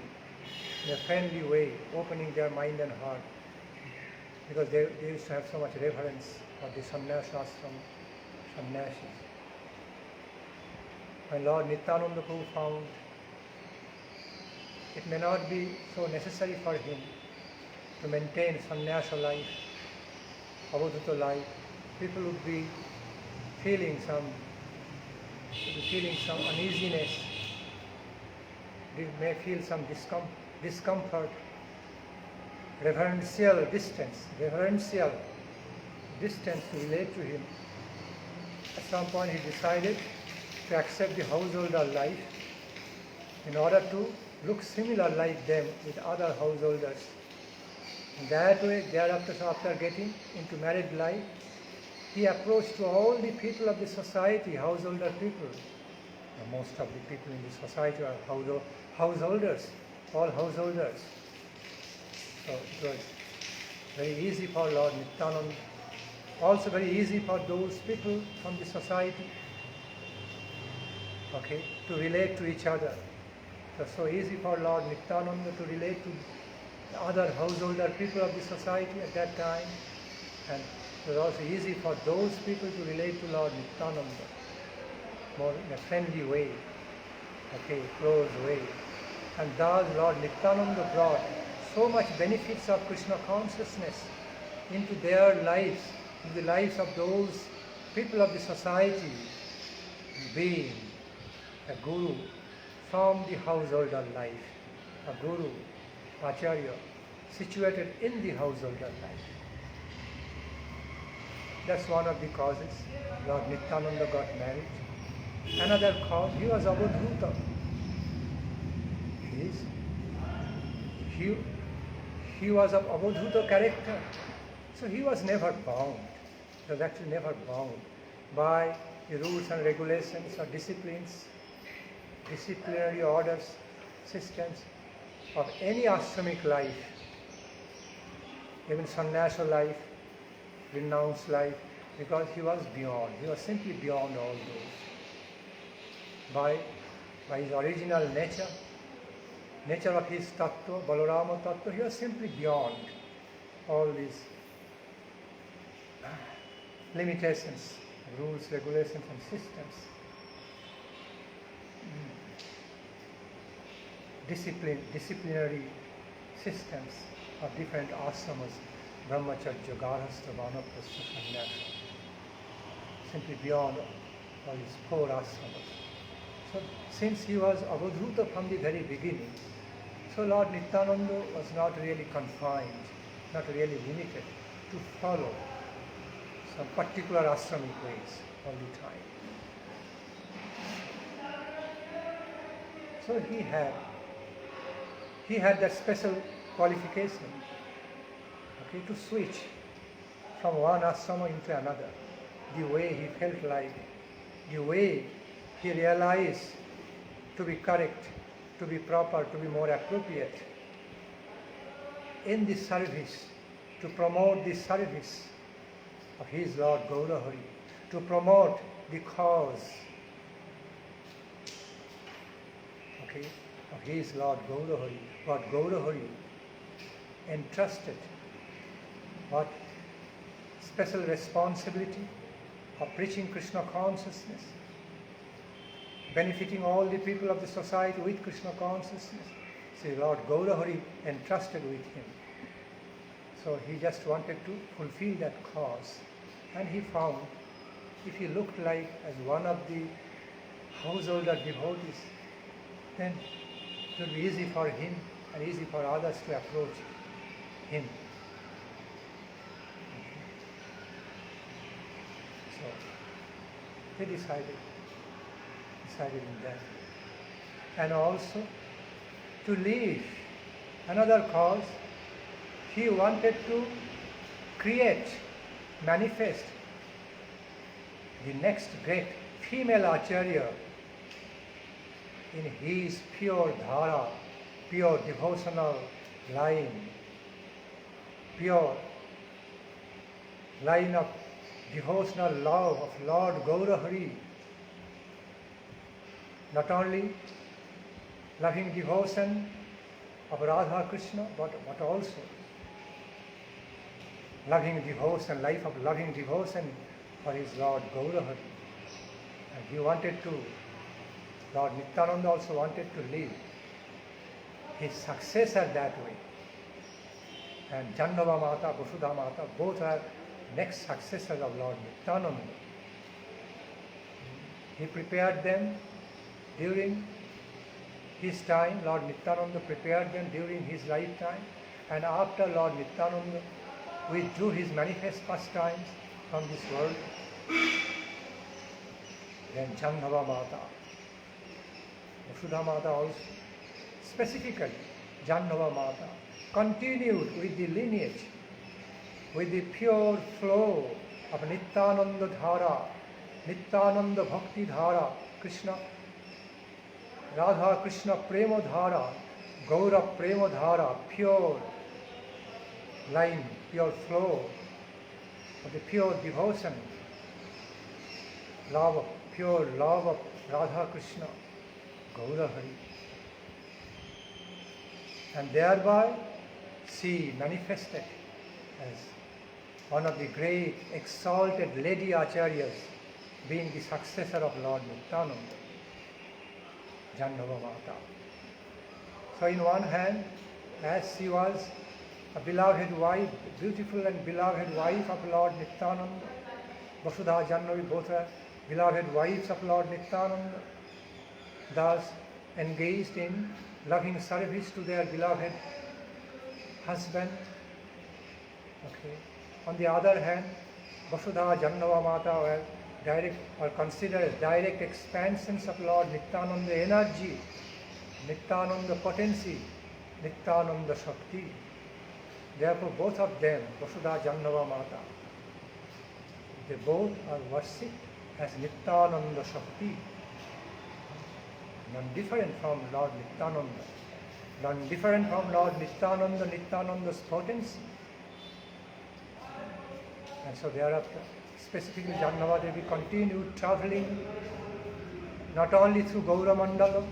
in a friendly way, opening their mind and heart, because they used to have so much reverence for the sannyasas from sannyasis. When Lord Nityananda Prabhu found it may not be so necessary for him to maintain sannyasa life, avadhuta life, people would be feeling some uneasiness, they may feel some discomfort, reverential distance to relate to him. At some point he decided to accept the householder life in order to look similar like them with other householders. In that way, thereafter, after getting into married life, he approached to all the people of the society, householder people. Now, most of the people in the society are householders, all householders. So it was very easy for Lord Nityananda, also very easy for those people from the society, okay, to relate to each other. It was so easy for Lord Nityananda to relate to the other householder people of the society at that time, and it was also easy for those people to relate to Lord Nityananda more in a friendly way, okay, close way. And thus Lord Nityananda brought so much benefits of Krishna consciousness into their lives, into the lives of those people of the society, being a guru from the householder life, a guru, acharya, situated in the householder life. That's one of the causes Lord Nityananda got married. Another cause, he was avadhuta. He was of avadhuta character. So he was never bound. He was actually never bound by the rules and regulations or disciplinary orders, systems of any ashramic life, even sannyasa life, renounced life, because he was simply beyond all those. By his original nature of his tattva, Balarama tattva, he was simply beyond all these limitations, rules, regulations and systems. Disciplinary systems of different asramas, brahmacharya, garhastha, vanaprastha, sannyasa, simply beyond all these four asramas. So since he was Avadhuta from the very beginning, so Lord Nityananda was not really confined, not really limited to follow some particular asramic ways all the time. So he had that special qualification, okay, to switch from one asrama into another, the way he felt like, the way he realized to be correct, to be proper, to be more appropriate in the service, to promote the service of his Lord Gaurahari, to promote the cause, okay, of his Lord Gaurahari, what Gaurahari entrusted, what special responsibility of preaching Krishna consciousness, benefiting all the people of the society with Krishna consciousness. See, Lord Gaurahari entrusted with him. So he just wanted to fulfill that cause. And he found, if he looked like as one of the householder devotees, then it would be easy for him and easy for others to approach him. So he decided in that. And also to leave another cause, he wanted to create, manifest the next great female Acharya in his pure dhara, pure devotional line, pure line of devotional love of Lord Gaurahari. Not only loving devotion of Radha Krishna, but also loving devotion, life of loving devotion for his Lord Gaurahari. And he wanted to, Lord Nityananda also wanted to live his successor that way. And Jannava Mata, Vasudha Mata, both are next successors of Lord Nityananda. He prepared them during his time. Lord Nityananda prepared them during his lifetime, and after Lord Nityananda withdrew his manifest pastimes from this world, then Jannava Mata, Vasudha Mata also, specifically Jannava Mata, continued with the lineage, with the pure flow of Nityananda Dhara, Nityananda Bhakti Dhara, Krishna, Radha Krishna Prema Dhara, Gaura Prema Dhara, pure line, pure flow of the pure devotion, love, pure love of Radha Krishna, Gaurahari. And thereby she manifested as one of the great exalted lady acharyas, being the successor of Lord Nityananda, Jannava Mata. So in one hand, as she was a beloved wife, beautiful and beloved wife of Lord Nityananda, Vasudha Jannavi, both are beloved wives of Lord Nityananda, thus engaged in loving service to their beloved husband. Okay. On the other hand, Vasudha Jannava Mata were considered as direct expansions of Lord Nityananda energy, Nityananda potency, Nityananda Shakti. Therefore, both of them, Vasudha Jannava Mata, they both are worshipped as Nityananda Shakti, none different from Lord Nityananda, none different from Lord Nityananda, Nityananda's potency. And so thereafter, specifically Jannava Devi continued traveling not only through Gaura Mandala,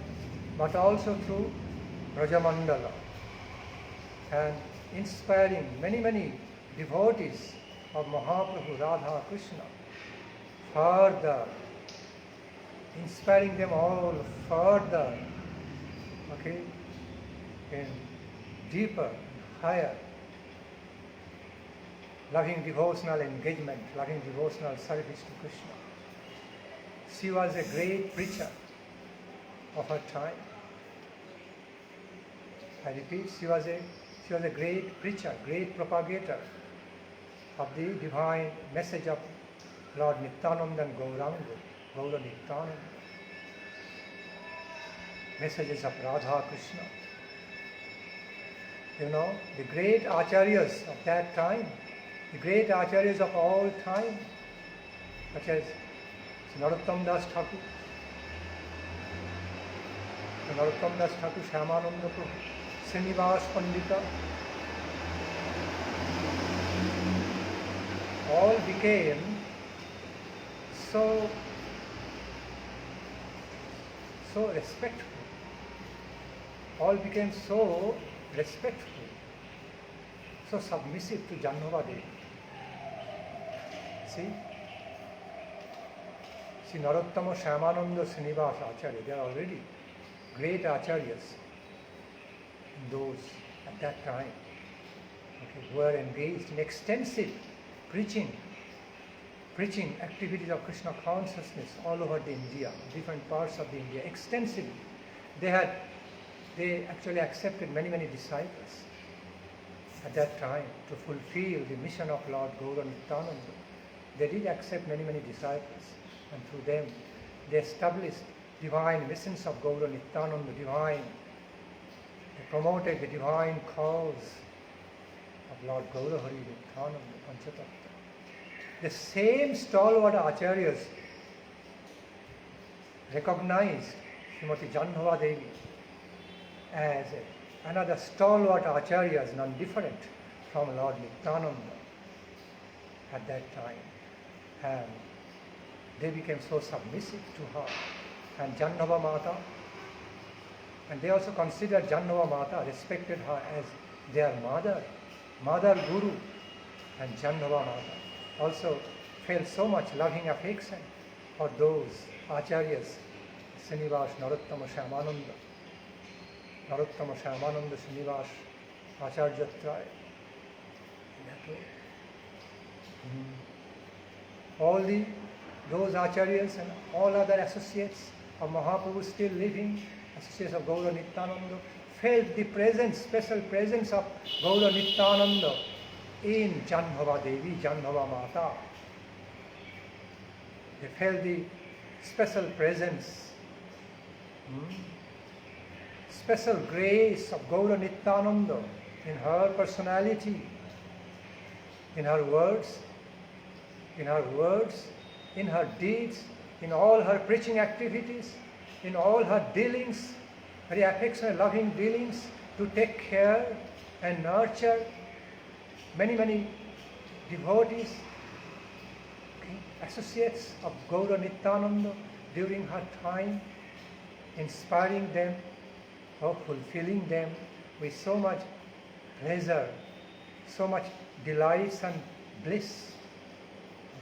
but also through Braja Mandala, and inspiring many devotees of Mahaprabhu Radha Krishna, further, inspiring them all further, okay, in deeper, higher, loving devotional engagement, loving devotional service to Krishna. She was a great preacher, of her time. I repeat, she was a great preacher, great propagator of the divine message of Lord Nityananda and Gauranga, Gaura Nityananda. Messages of Radha Krishna. You know, the great acharyas of that time, the great acharyas of all time, such as Narottam Das Thakur, Narottam Das Thakur, Shyamananda Prabhu, Srinivas Pandita, all became so respectful. All became so respectful, so submissive to Jannava Devi. See, Narottama, Shyamananda, Srinivas Acharya, they are already great acharyas in those at that time, okay, who are engaged in extensive preaching activities of Krishna consciousness all over the India, different parts of the India, extensively. They actually accepted many disciples at that time to fulfill the mission of Lord Gaura Nityananda. They did accept many disciples, and through them they established divine missions of Gaura Nityananda, they promoted the divine cause of Lord Gaura Hari Nityananda Panchatattva. The same stalwart acharyas recognized Srimati Jannava Devi as another stalwart acharyas, none different from Lord Nityananda at that time. And they became so submissive to her. And Jannava Mata, and they also considered Jannava Mata, respected her as their mother Guru, and Jannava Mata also felt so much loving affection for those acharyas, Srinivas, Narottama, Shyamananda, Srinivas, Acharyatraya. In that way. All those acharyas and all other associates of Mahaprabhu still living, associates of Gaura Nityananda, felt the presence, special presence of Gaura Nityananda in Jannava Devi, Jannava Mata. They felt the special presence, special grace of Gaura Nityananda in her personality, in her words, in her deeds, in all her preaching activities, in all her dealings, very affectionate, loving dealings to take care and nurture many devotees, associates of Gaura Nityananda during her time, inspiring them or fulfilling them with so much pleasure, so much delights and bliss.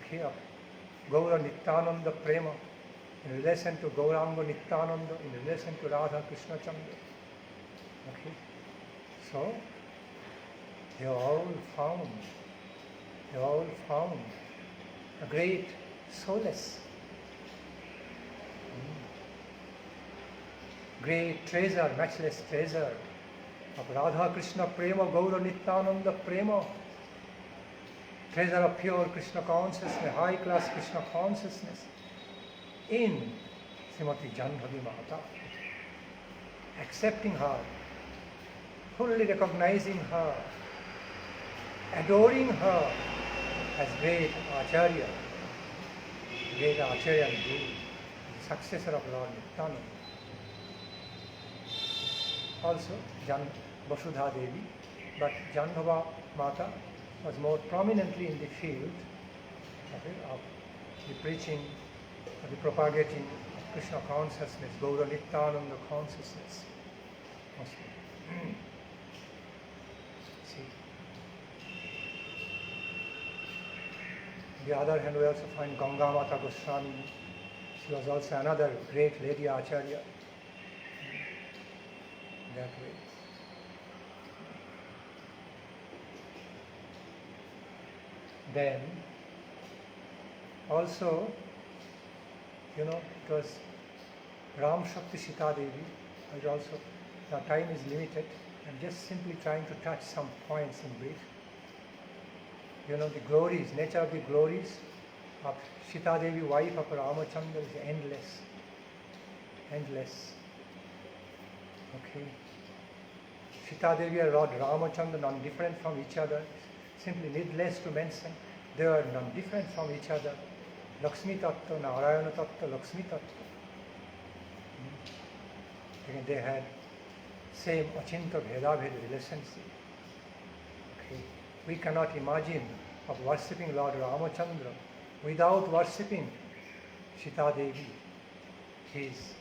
Okay, of Gaura Nityananda Prema in relation to Gauranga Nityananda, in relation to Radha Krishna Chandra. Okay, so they all found a great solace, great treasure, matchless treasure of Radha Krishna Prema, Gaura Nityananda Prema, treasure of pure Krishna consciousness, high class Krishna consciousness in Srimati Jannava Mata, accepting her, fully recognizing her, adoring her as great Acharya and Guru, successor of Lord Nityananda. Also Vasudha Devi, but Jannava Mata was more prominently in the field of the preaching, of the propagating of Krishna consciousness, Gaura Nityananda consciousness. See. On the other hand, we also find Ganga Mata Goswami. She was also another great lady Acharya. That way. Then also, it was Ram Shakti Sita Devi is also, now time is limited. I'm just simply trying to touch some points in brief. You know, the glories, nature of the glories of Sita Devi, wife of Ramachandra, is endless. Endless. Okay. Sita Devi and Lord Ramachandra, non-different from each other. Simply needless to mention, they are non-different from each other. Lakshmi Tattva, Narayana Tattva, Lakshmi Tattva. Again, they had same Achinta Bheda-Bhed relationship. Okay. We cannot imagine of worshipping Lord Ramachandra without worshipping Sita Devi, his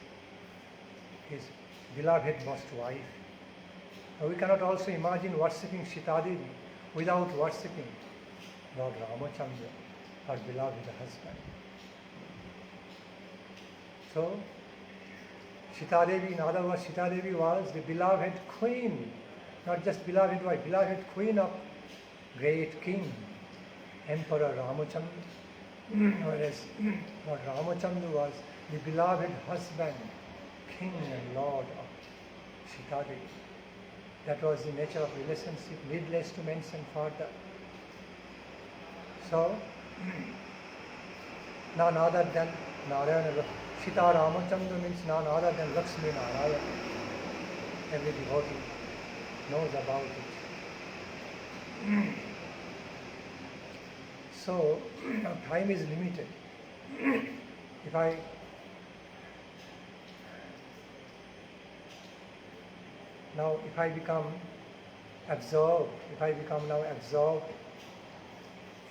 beloved most wife. We cannot also imagine worshipping Sita Devi without worshipping Lord Ramachandra, her beloved husband. So, Sita Devi, in other words, Sita Devi was the beloved queen, not just beloved wife, beloved queen of great king, Emperor Ramachandra, whereas Lord Ramachandra was the beloved husband, king and lord of Sita Devi. That was the nature of relationship, needless to mention further. So, none other than Narayana, Sita Ramachandra means none other than Lakshmi Narayana. Every devotee knows about it. So, time is limited. If I become absorbed,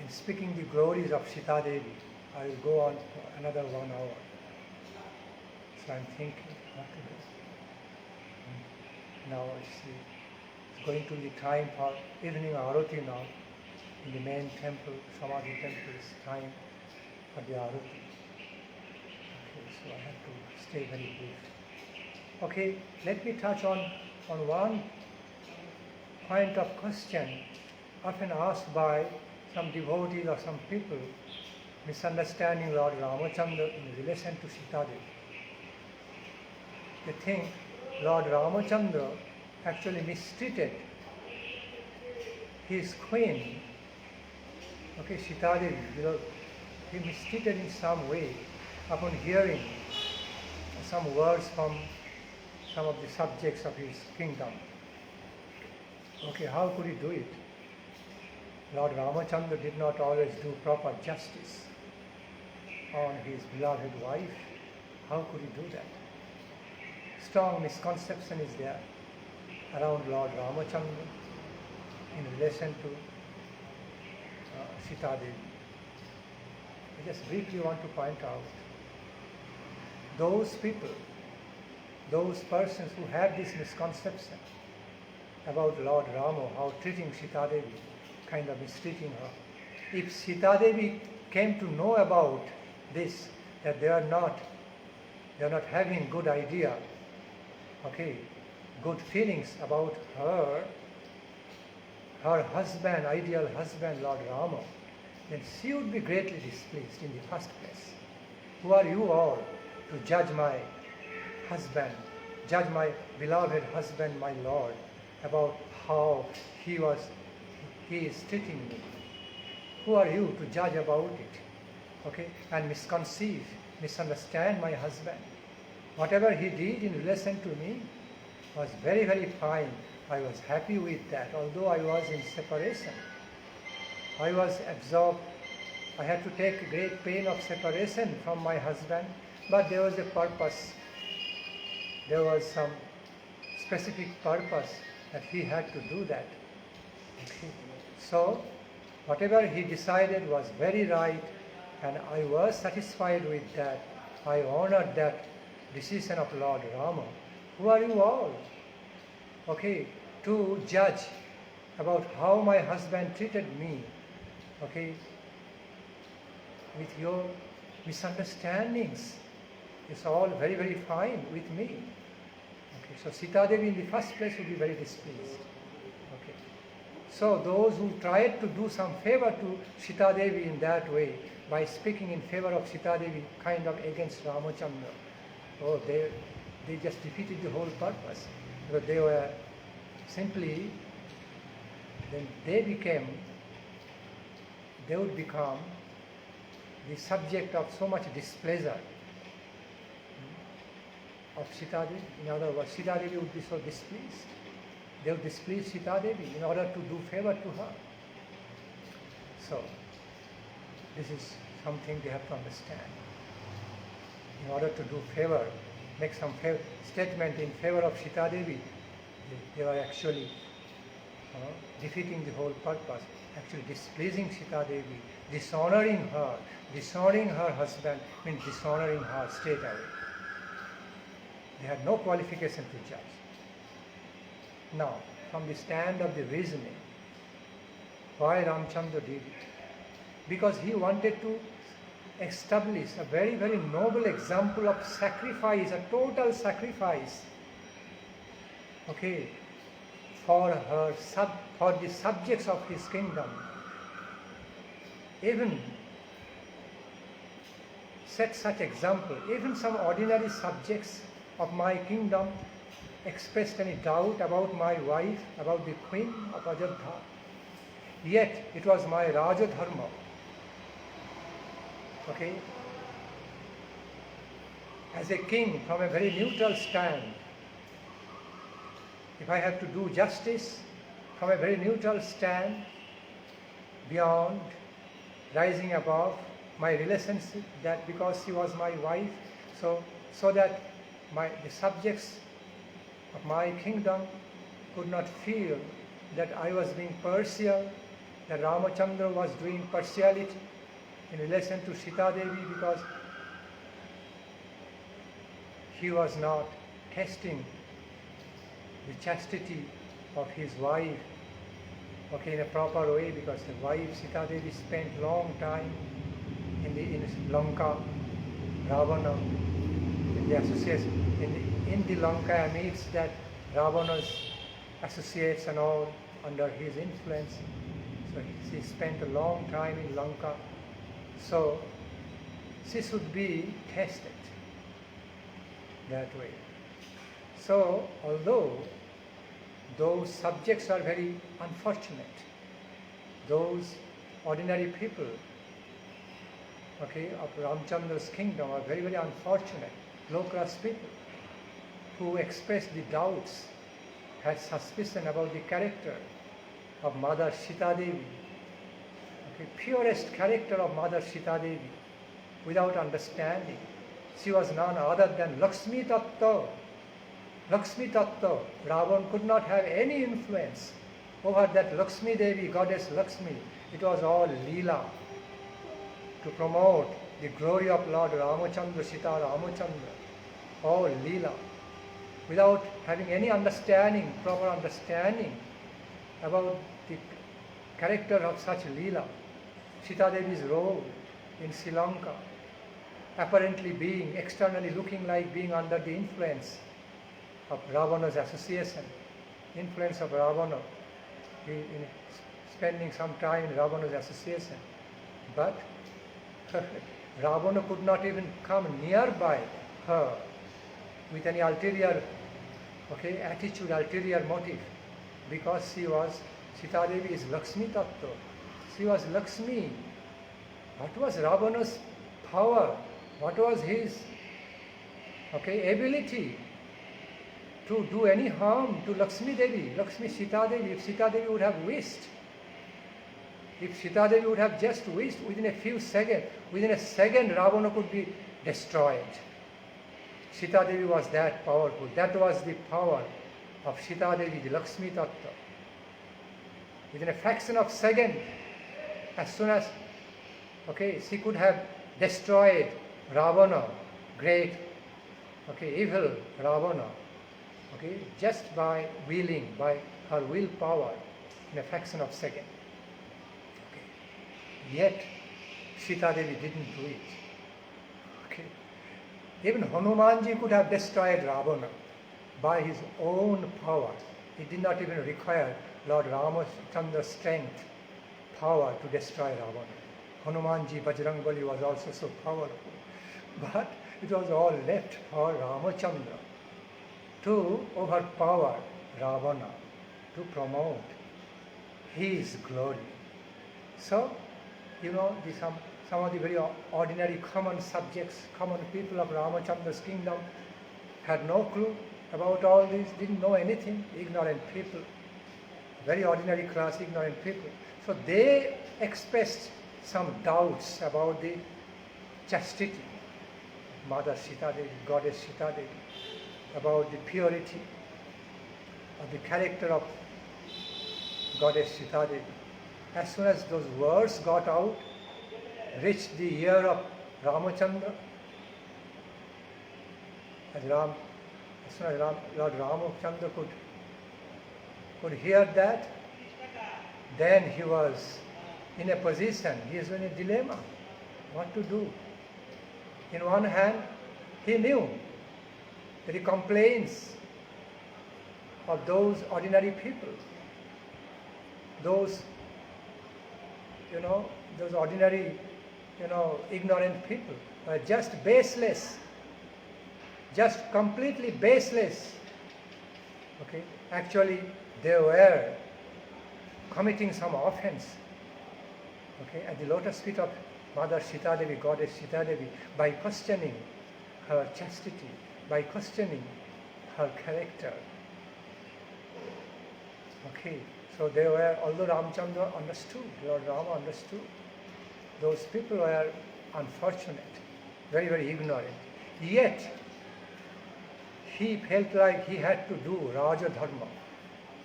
in speaking the glories of Sita Devi, I will go on for another 1 hour. So I'm thinking what to do. Now I see it's going to be time for evening Arati now. In the main temple, Samadhi temple, it's time for the Arati. Okay, so I have to stay very brief. Okay, let me touch on one point of question often asked by some devotees or some people misunderstanding Lord Ramachandra in relation to Sita Devi. They think Lord Ramachandra actually mistreated his queen, okay, Sita Devi. You know, he mistreated in some way upon hearing some words from some of the subjects of his kingdom. Okay, how could he do it? Lord Ramachandra did not always do proper justice on his beloved wife. How could he do that? Strong misconception is there around Lord Ramachandra in relation to Sita Devi. I just briefly want to point out those people, those persons who have this misconception about Lord Rama, how treating Sita Devi, kind of mistreating her. If Sita Devi came to know about this, that they are not having good idea, okay, good feelings about her husband, ideal husband, Lord Rama, then she would be greatly displeased in the first place. Who are you all to judge my husband, judge my beloved husband, my Lord, about how he is treating me? Who are you to judge about it? Okay, and misconceive, misunderstand my husband. Whatever he did in relation to me was very, very fine. I was happy with that, although I was in separation. I was absorbed. I had to take great pain of separation from my husband, but there was a purpose. There was some specific purpose that he had to do that. Okay. So, whatever he decided was very right, and I was satisfied with that. I honored that decision of Lord Rama. Who are you all, okay, to judge about how my husband treated me, okay, with your misunderstandings? It's all very, very fine with me. Okay, so Sita Devi in the first place would be very displeased. Okay. So those who tried to do some favor to Sita Devi in that way, by speaking in favor of Sita Devi, kind of against Ramachandra, oh, they just defeated the whole purpose. Because they were simply, then they would become the subject of so much displeasure of Sita Devi. In other words, Sita Devi would be so displeased. They would displease Sita Devi in order to do favor to her. So, this is something they have to understand. In order to do favor, make some statement in favor of Sita Devi, they were actually defeating the whole purpose, actually displeasing Sita Devi, dishonoring her husband, means dishonoring her straight away. They had no qualification to judge. Now, from the stand of the reasoning, why Ramachandra did it? Because he wanted to establish a very, very noble example of sacrifice, a total sacrifice, okay, for the subjects of his kingdom. Even set such example, even some ordinary subjects of my kingdom expressed any doubt about my wife, about the queen of Ayodhya. Yet it was my Raja Dharma, okay, as a king from a very neutral stand, if I have to do justice from a very neutral stand, beyond, rising above my relationship, that because she was my wife, so that the subjects of my kingdom could not feel that I was being partial, that Ramachandra was doing partiality in relation to Sita Devi, because he was not testing the chastity of his wife, okay, in a proper way, because the wife Sita Devi spent long time in Lanka, Ravana, in the association, in the Lanka amidst that Ravana's associates and all under his influence. So she spent a long time in Lanka. So she should be tested that way. So although those subjects are very unfortunate, those ordinary people, okay, of Ramachandra's kingdom are very, very unfortunate, low-class people who expressed the doubts, had suspicion about the character of Mother Sita Devi, okay, purest character of Mother Sita Devi, without understanding. She was none other than Lakshmi Tattva. Lakshmi Tattva. Ravan could not have any influence over that Lakshmi Devi, goddess Lakshmi. It was all Leela to promote the glory of Lord Ramachandra, Sita Ramachandra. All Leela. Without having any understanding, proper understanding about the character of such Leela. Sita Devi's role in Sri Lanka, apparently being, externally looking like being under the influence of Ravana's association, influence of Ravana, in spending some time in Ravana's association. But Ravana could not even come nearby her with any ulterior, okay, attitude, ulterior motive, because Sita Devi is Lakshmi Tattva. She was Lakshmi. What was Ravana's power? What was his, okay, ability to do any harm to Lakshmi Devi, Lakshmi Sita Devi? If Sita Devi would have wished, if Sita Devi would have just wished, within a second Ravana could be destroyed. Sita Devi was that powerful. That was the power of Sita Devi, the Lakshmi Tattva. Within a fraction of a second, as soon as, okay, she could have destroyed Ravana, great, okay, evil Ravana, okay, just by willing, by her willpower, in a fraction of a second. Okay. Yet, Sita Devi didn't do it. Okay. Even Hanumanji could have destroyed Ravana by his own power. He did not even require Lord Ramachandra's strength, power to destroy Ravana. Hanumanji, Bajrangbali was also so powerful. But It was all left for Ramachandra to overpower Ravana, to promote his glory. So, some of the very ordinary common subjects, common people of Ramachandra's kingdom had no clue about all this, didn't know anything, ignorant people, very ordinary class, ignorant people. So they expressed some doubts about the chastity, Mother Sita Devi, Goddess Sita Devi, about the purity of the character of Goddess Sita Devi. As soon as those words got out, reached the ear of Ramachandra, as soon as Lord Ramachandra could hear that, then he was in a position, he is in a dilemma, what to do. In one hand, he knew that the complaints of those ordinary people, those ordinary, ignorant people were just baseless, just completely baseless. Okay, actually they were committing some offense. Okay, at the lotus feet of Mother Sita Devi, Goddess Sita Devi, by questioning her chastity, by questioning her character. Okay, so they were, although Ramachandra understood, Lord Rama understood, those people were unfortunate, very, very ignorant. Yet, he felt like he had to do Raja Dharma.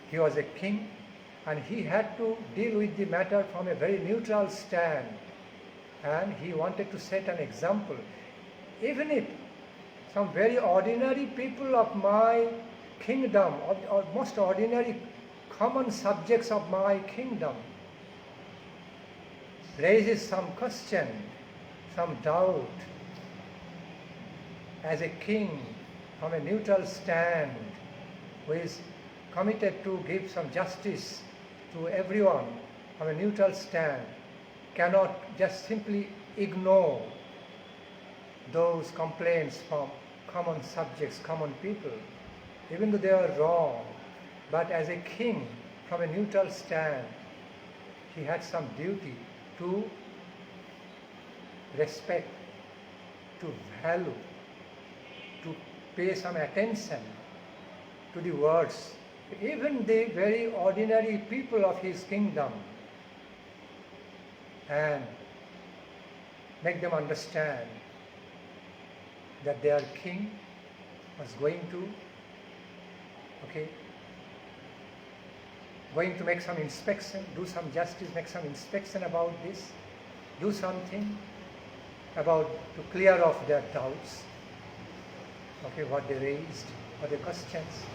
He was a king and he had to deal with the matter from a very neutral stand. And he wanted to set an example. Even if some very ordinary people of my kingdom, or most ordinary common subjects of my kingdom, raises some question, some doubt, as a king from a neutral stand who is committed to give some justice to everyone from a neutral stand, cannot just simply ignore those complaints from common subjects, common people, even though they are wrong. But as a king from a neutral stand, he had some duty to respect, to value, to pay some attention to the words, even the very ordinary people of his kingdom, and make them understand that their king was going to make some inspection, do some justice, make some inspection about this, do something to clear off their doubts, what they raised, what the questions.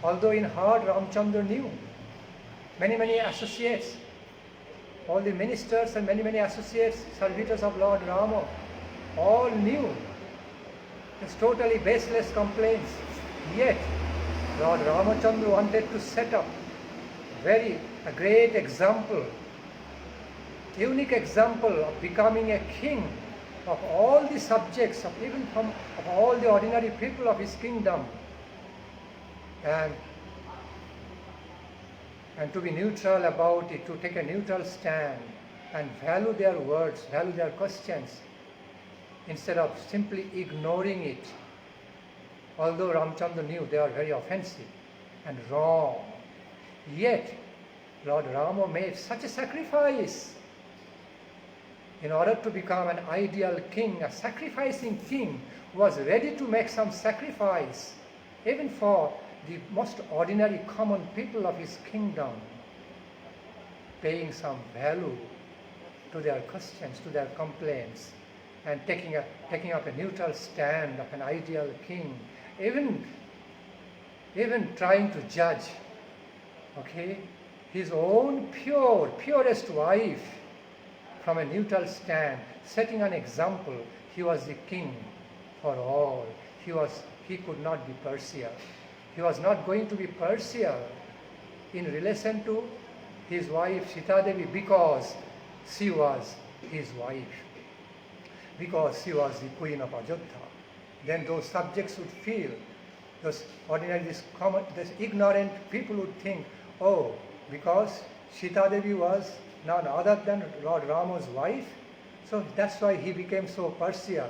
Although in heart Ramachandra knew, many associates, all the ministers and many associates, servitors of Lord Rama, all knew his totally baseless complaints. Yet Lord Ramachandra wanted to set up a great example, unique example of becoming a king of all the subjects, of all the ordinary people of his kingdom, and to be neutral about it, to take a neutral stand and value their words, value their questions, instead of simply ignoring it. Although Ramachandra knew they are very offensive and wrong, yet Lord Rama made such a sacrifice in order to become an ideal king, a sacrificing king who was ready to make some sacrifice even for the most ordinary common people of his kingdom, paying some value to their questions, to their complaints, and taking up a neutral stand of an ideal king, even trying to judge, his own purest wife from a neutral stand, setting an example. He was the king for all. He could not be partial. He was not going to be partial in relation to his wife Sita Devi because she was his wife. because she was the queen of Ayodhya. Then those subjects would feel, those ordinary, this ignorant people would think, oh, because Sita Devi was none other than Lord Rama's wife, so that's why he became so partial.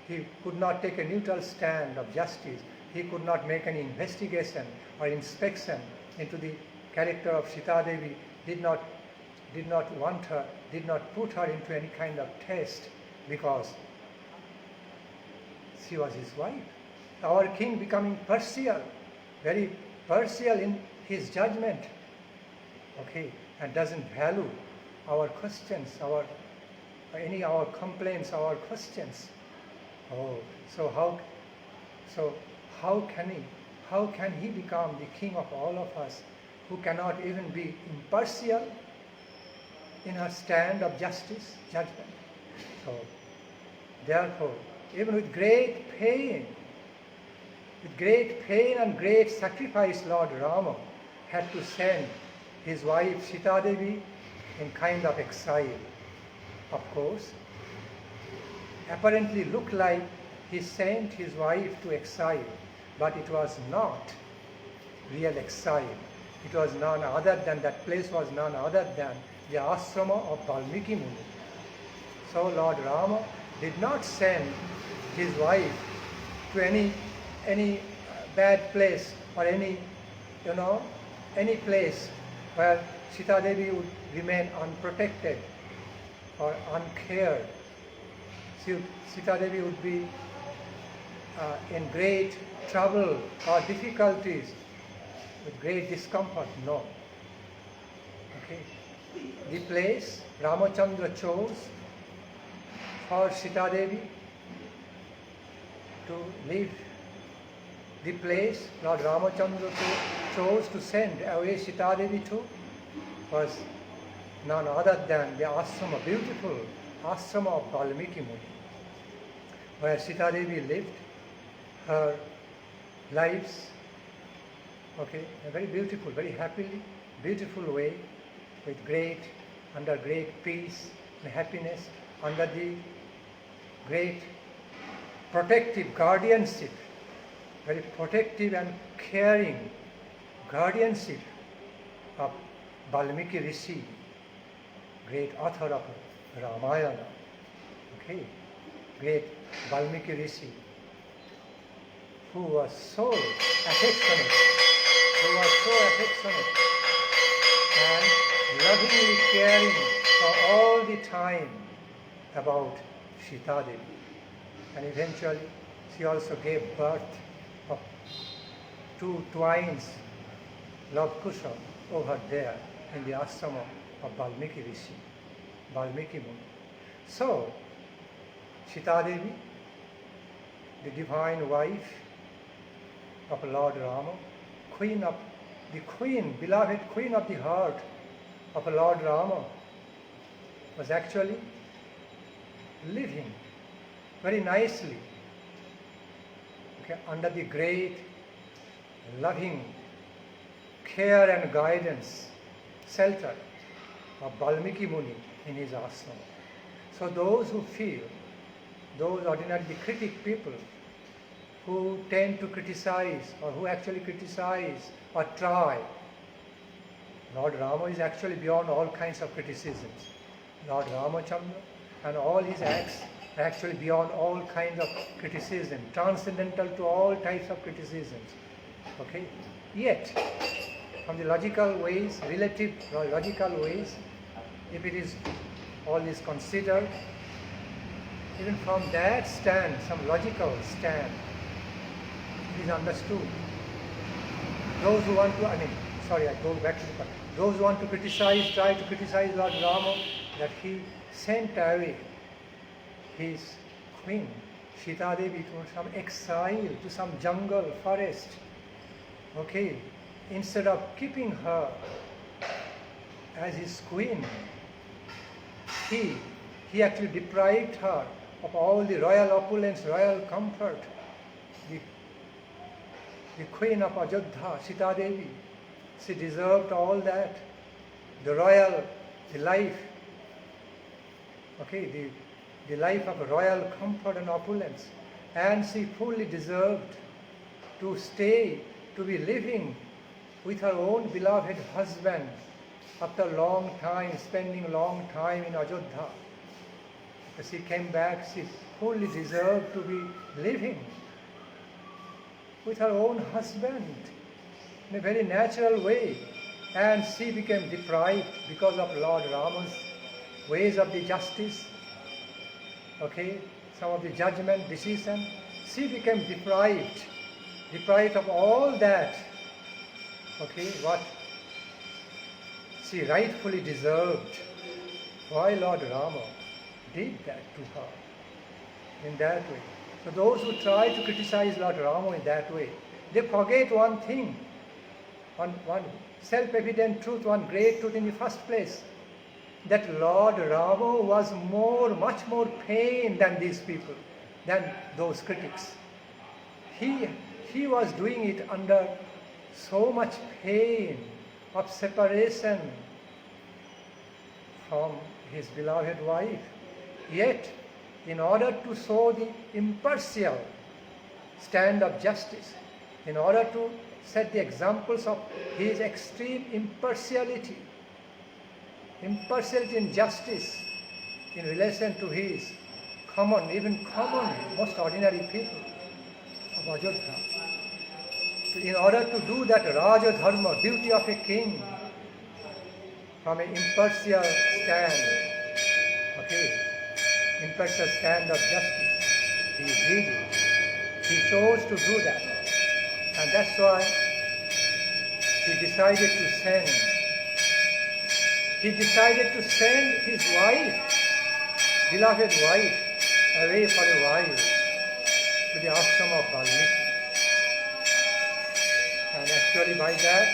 He could not take a neutral stand of justice. He could not make any investigation or inspection into the character of Sita Devi, did not want her, did not put her into any kind of test because she was his wife. Our king becoming partial, very partial in his judgment, okay, and doesn't value our questions, our complaints, our questions. Oh, so how can he become the king of all of us, who cannot even be impartial in her stand of justice, judgment? So, therefore, even with great pain and great sacrifice, Lord Rama had to send his wife Sita Devi in kind of exile. Of course, apparently looked like he sent his wife to exile, but it was not real exile. It was none other than, that place was none other than the Asrama of Valmiki Muni. So Lord Rama did not send his wife to any bad place or any place where Sita Devi would remain unprotected or uncared. Sita Devi would be in great trouble or difficulties, with great discomfort. No. Okay. The place Ramachandra chose for Sita Devi to live, the place Lord Ramachandra chose to send away Sita Devi to, was none other than the Asrama, beautiful Asrama of Valmiki Muni, where Sita Devi lived her lives, okay, a very beautiful, very happily, beautiful way, with under great peace and happiness, under the great protective guardianship, very protective and caring guardianship of Valmiki Rishi, great author of Ramayana, okay, great Valmiki Rishi, who was so affectionate, and lovingly caring for all the time about Sita Devi. And eventually she also gave birth of 2 twins, Lord Kusha, over there in the Asrama of Valmiki Rishi, Valmiki Muni. So, Sita Devi, the divine wife of Lord Rama, beloved queen of the heart of Lord Rama, was actually living very nicely, okay, under the great loving care and guidance, shelter of Valmiki Muni in his asrama. So those who feel, those ordinarily critic people who tend to criticize, or who actually criticize or try, Lord Rama is actually beyond all kinds of criticisms. Lord Ramachandra and all his acts are actually beyond all kinds of criticism, transcendental to all types of criticisms. Okay? Yet, from the logical ways, relative logical ways, if it is all is considered, even from that stand, some logical stand, it is understood. Those who want to, I go back to the point. Those who want to criticize, try to criticize Lord Rama, that he sent away his queen, Sita Devi, to some exile, to some jungle, forest. Okay, instead of keeping her as his queen, he actually deprived her of all the royal opulence, royal comfort. The queen of Ayodhya, Sita Devi, she deserved all that. The royal, the life, okay, the life of royal comfort and opulence, and she fully deserved to stay, to be living with her own beloved husband after a long time, spending a long time in Ayodhya. As she came back, she fully deserved to be living with her own husband in a very natural way. And she became deprived because of Lord Rama's ways of the justice, some of the judgment, decision. She became deprived of all that, what she rightfully deserved. Why Lord Rama did that to her in that way? So those who try to criticize Lord Rama in that way, they forget one thing, one self-evident truth, one great truth in the first place, that Lord Rama was much more pain than these people, than those critics. He was doing it under so much pain of separation from his beloved wife. Yet, in order to show the impartial stand of justice, in order to set the examples of his extreme impartiality in justice in relation to his common, most ordinary people of Ayodhya. In order to do that Raja Dharma, duty of a king, from an impartial stand, impartial stand of justice, he did it. He chose to do that. And that's why he decided to send his wife, beloved wife, away for a while to the Asrama of Valmiki. And actually by that,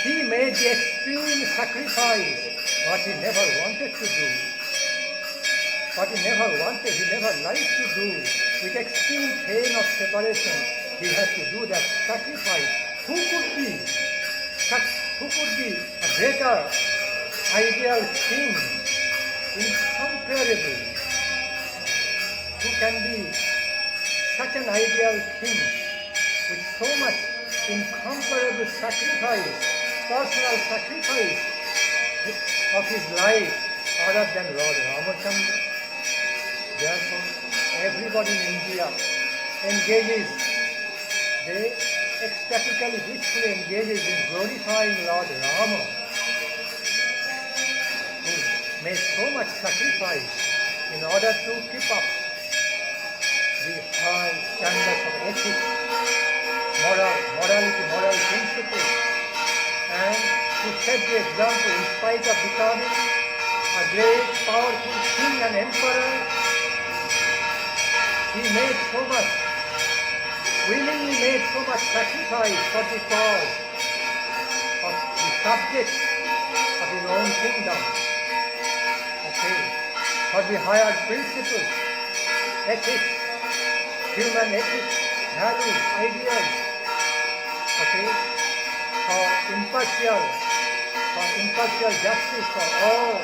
he made the extreme sacrifice, what he never wanted to do, he never liked to do. With extreme pain of separation, he had to do that sacrifice. Who could be a greater ideal king, incomparable? Who can be such an ideal king with so much incomparable sacrifice, personal sacrifice of his life, other than Lord Ramachandra? Therefore, everybody in India they ecstatically, blissfully engages in glorifying Lord Rama, who made so much sacrifice in order to keep up the high standards of ethics, morality, moral principles, and to set the example in spite of becoming a great, powerful king and emperor. He willingly made so much sacrifice for the cause of the subjects of his own kingdom. For the higher principles, ethics, human ethics, values, ideas, for impartial justice for all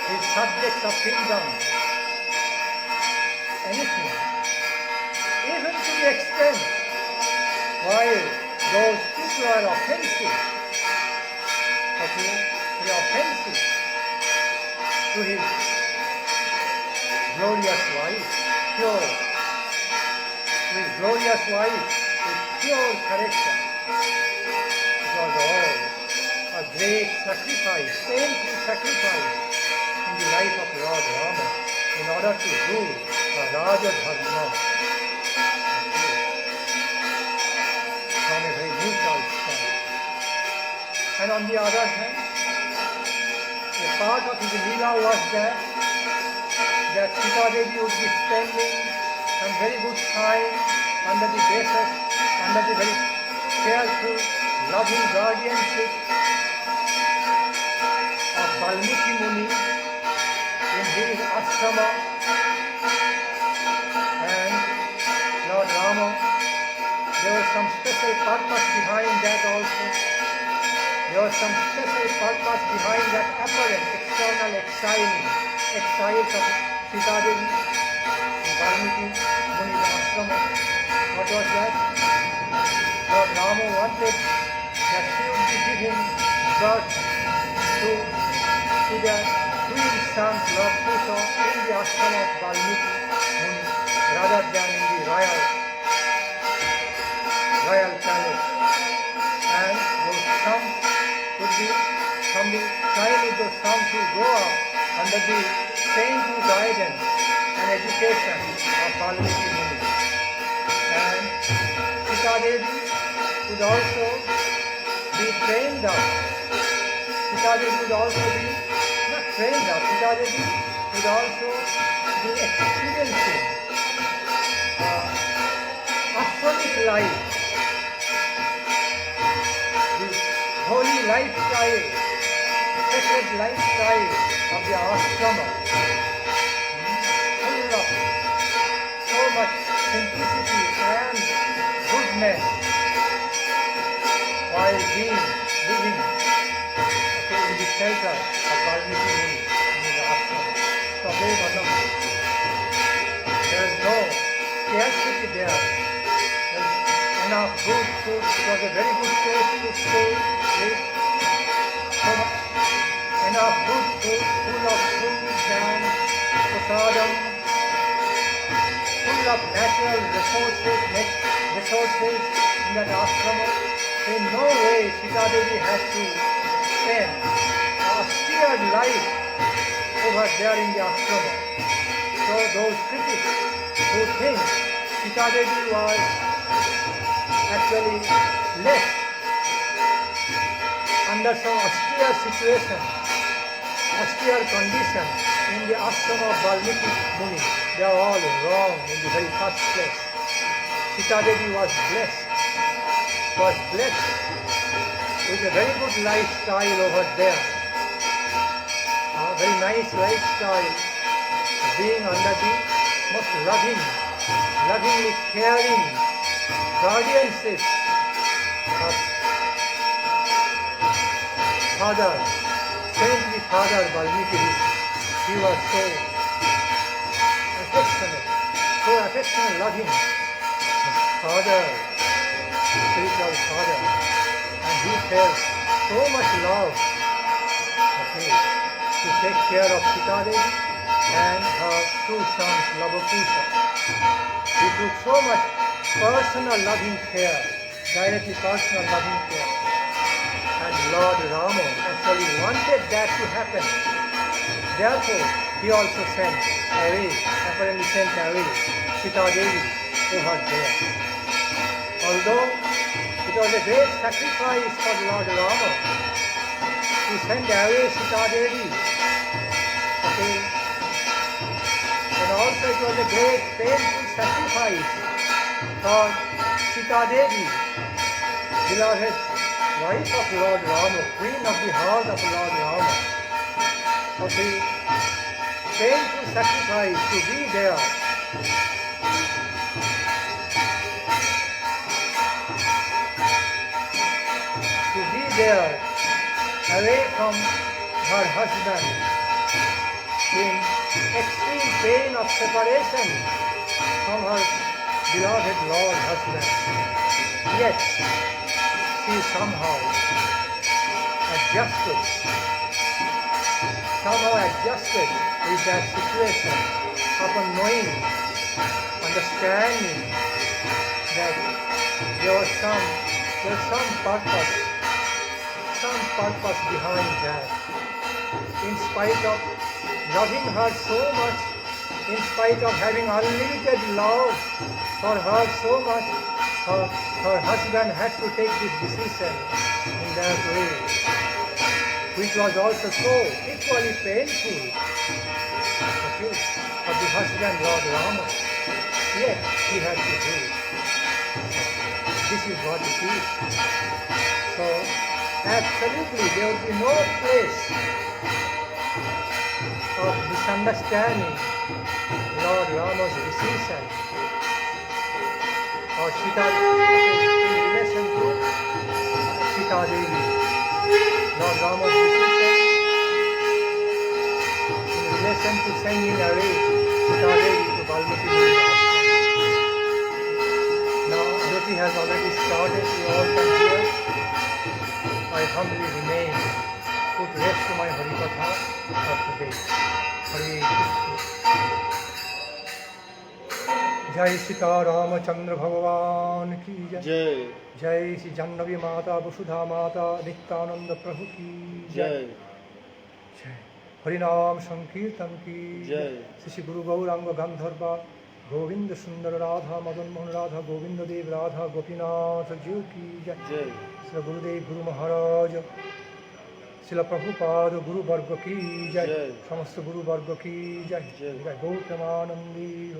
his subjects of kingdom. Anything, even to the extent while those people are offensive, to his glorious wife, with pure character. It was all a great sacrifice, painful sacrifice in the life of Lord Rama in order to do a Raja Dharma from a very neutral stand. And on the other hand, a part of his Leela was that Sita Devi would be spending some very good time under the basis, under the very careful, loving guardianship of Valmiki Muni in his Asrama. And Lord Rama, there was some special purpose behind that also. There was some special purpose behind that apparent external exile of Sita Devi, Valmiki, Muni's Asrama. What was that? Lord Rama wanted that she would be giving birth to their twin sons, Lord Pusa, in the Asrama of Valmiki Muni, rather than in the royal palace. And those sons would be from the child of those sons who grow up under the saintly guidance and education of Valmiki Muni. And Sita Devi would also be trained up. Sita Devi would also be not trained up. Sita Devi would also be experiencing ascetic life, the holy lifestyle, sacred lifestyle of the Asrama, full of so much simplicity and goodness while living in the shelter of Valmiki Muni in the Asrama. So there is no scarcity there. There is enough good food. It was a very good place to stay, live. So much, enough good food, full of fruits and prasadam, full of natural resources in that ashrama. In no way Sita Devi had to spend a austere life over there in the ashrama. So those critics who think Sita Devi was actually left under some austere situation, austere condition in the ashrama of Valmiki Muni, they are all wrong in the very first place. Sita Devi was blessed with a very good lifestyle over there, a very nice lifestyle, being under the most lovingly caring guardianship of saintly Father Valmiki. He was so affectionate, loving Father, spiritual Father, and he felt so much love to take care of Sita Devi and her two sons, Labakusa. He took so much personal loving care, directly personal loving care. And Lord Rama actually wanted that to happen. Therefore, he also apparently sent away Sita Devi over there. Although it was a great sacrifice for Lord Rama to send away Sita Devi, and also it was a great painful sacrifice for Sita Devi, beloved wife of Lord Rama, queen of the heart of Lord Rama. Painful sacrifice to be there. To be there, away from her husband, in extreme pain of separation from her beloved Lord husband. Yet, she somehow adjusted with that situation upon knowing, understanding that there was some purpose behind that. In spite of loving her so much, in spite of having unlimited love for her so much, her husband had to take this decision in that way, which was also so equally painful for the husband, Lord Rama. Yet he had to do it. This is what it is. So, absolutely there would be no place of misunderstanding Lord Rama's decision or Sita in relation to Sita Devi. Lord Rama's decision in relation to sending away Sita Devi to Valmiki Muni's ashram. Now Jyoti has already started, we all come here. I humbly remain, put rest to my Harikatha of the day. Hare Krishna. Jai Sita Ramachandra Bhagavan ki jai. Jai Sri Jannavi Mata Vasudha Mata Nityananda Prabhu ki jai. Harinam Sankirtan ki jai. Sri Guru Gauranga Gandharva Govinda Sundar Radha Madan Mohan Radha Govinda Dev Radha Gopinath Jiu ki jai. Sri Gurudev Guru Maharaj Srila Prabhupada Guru Varga ki jai. Samasta Guru Varga ki jai. Gautamanandi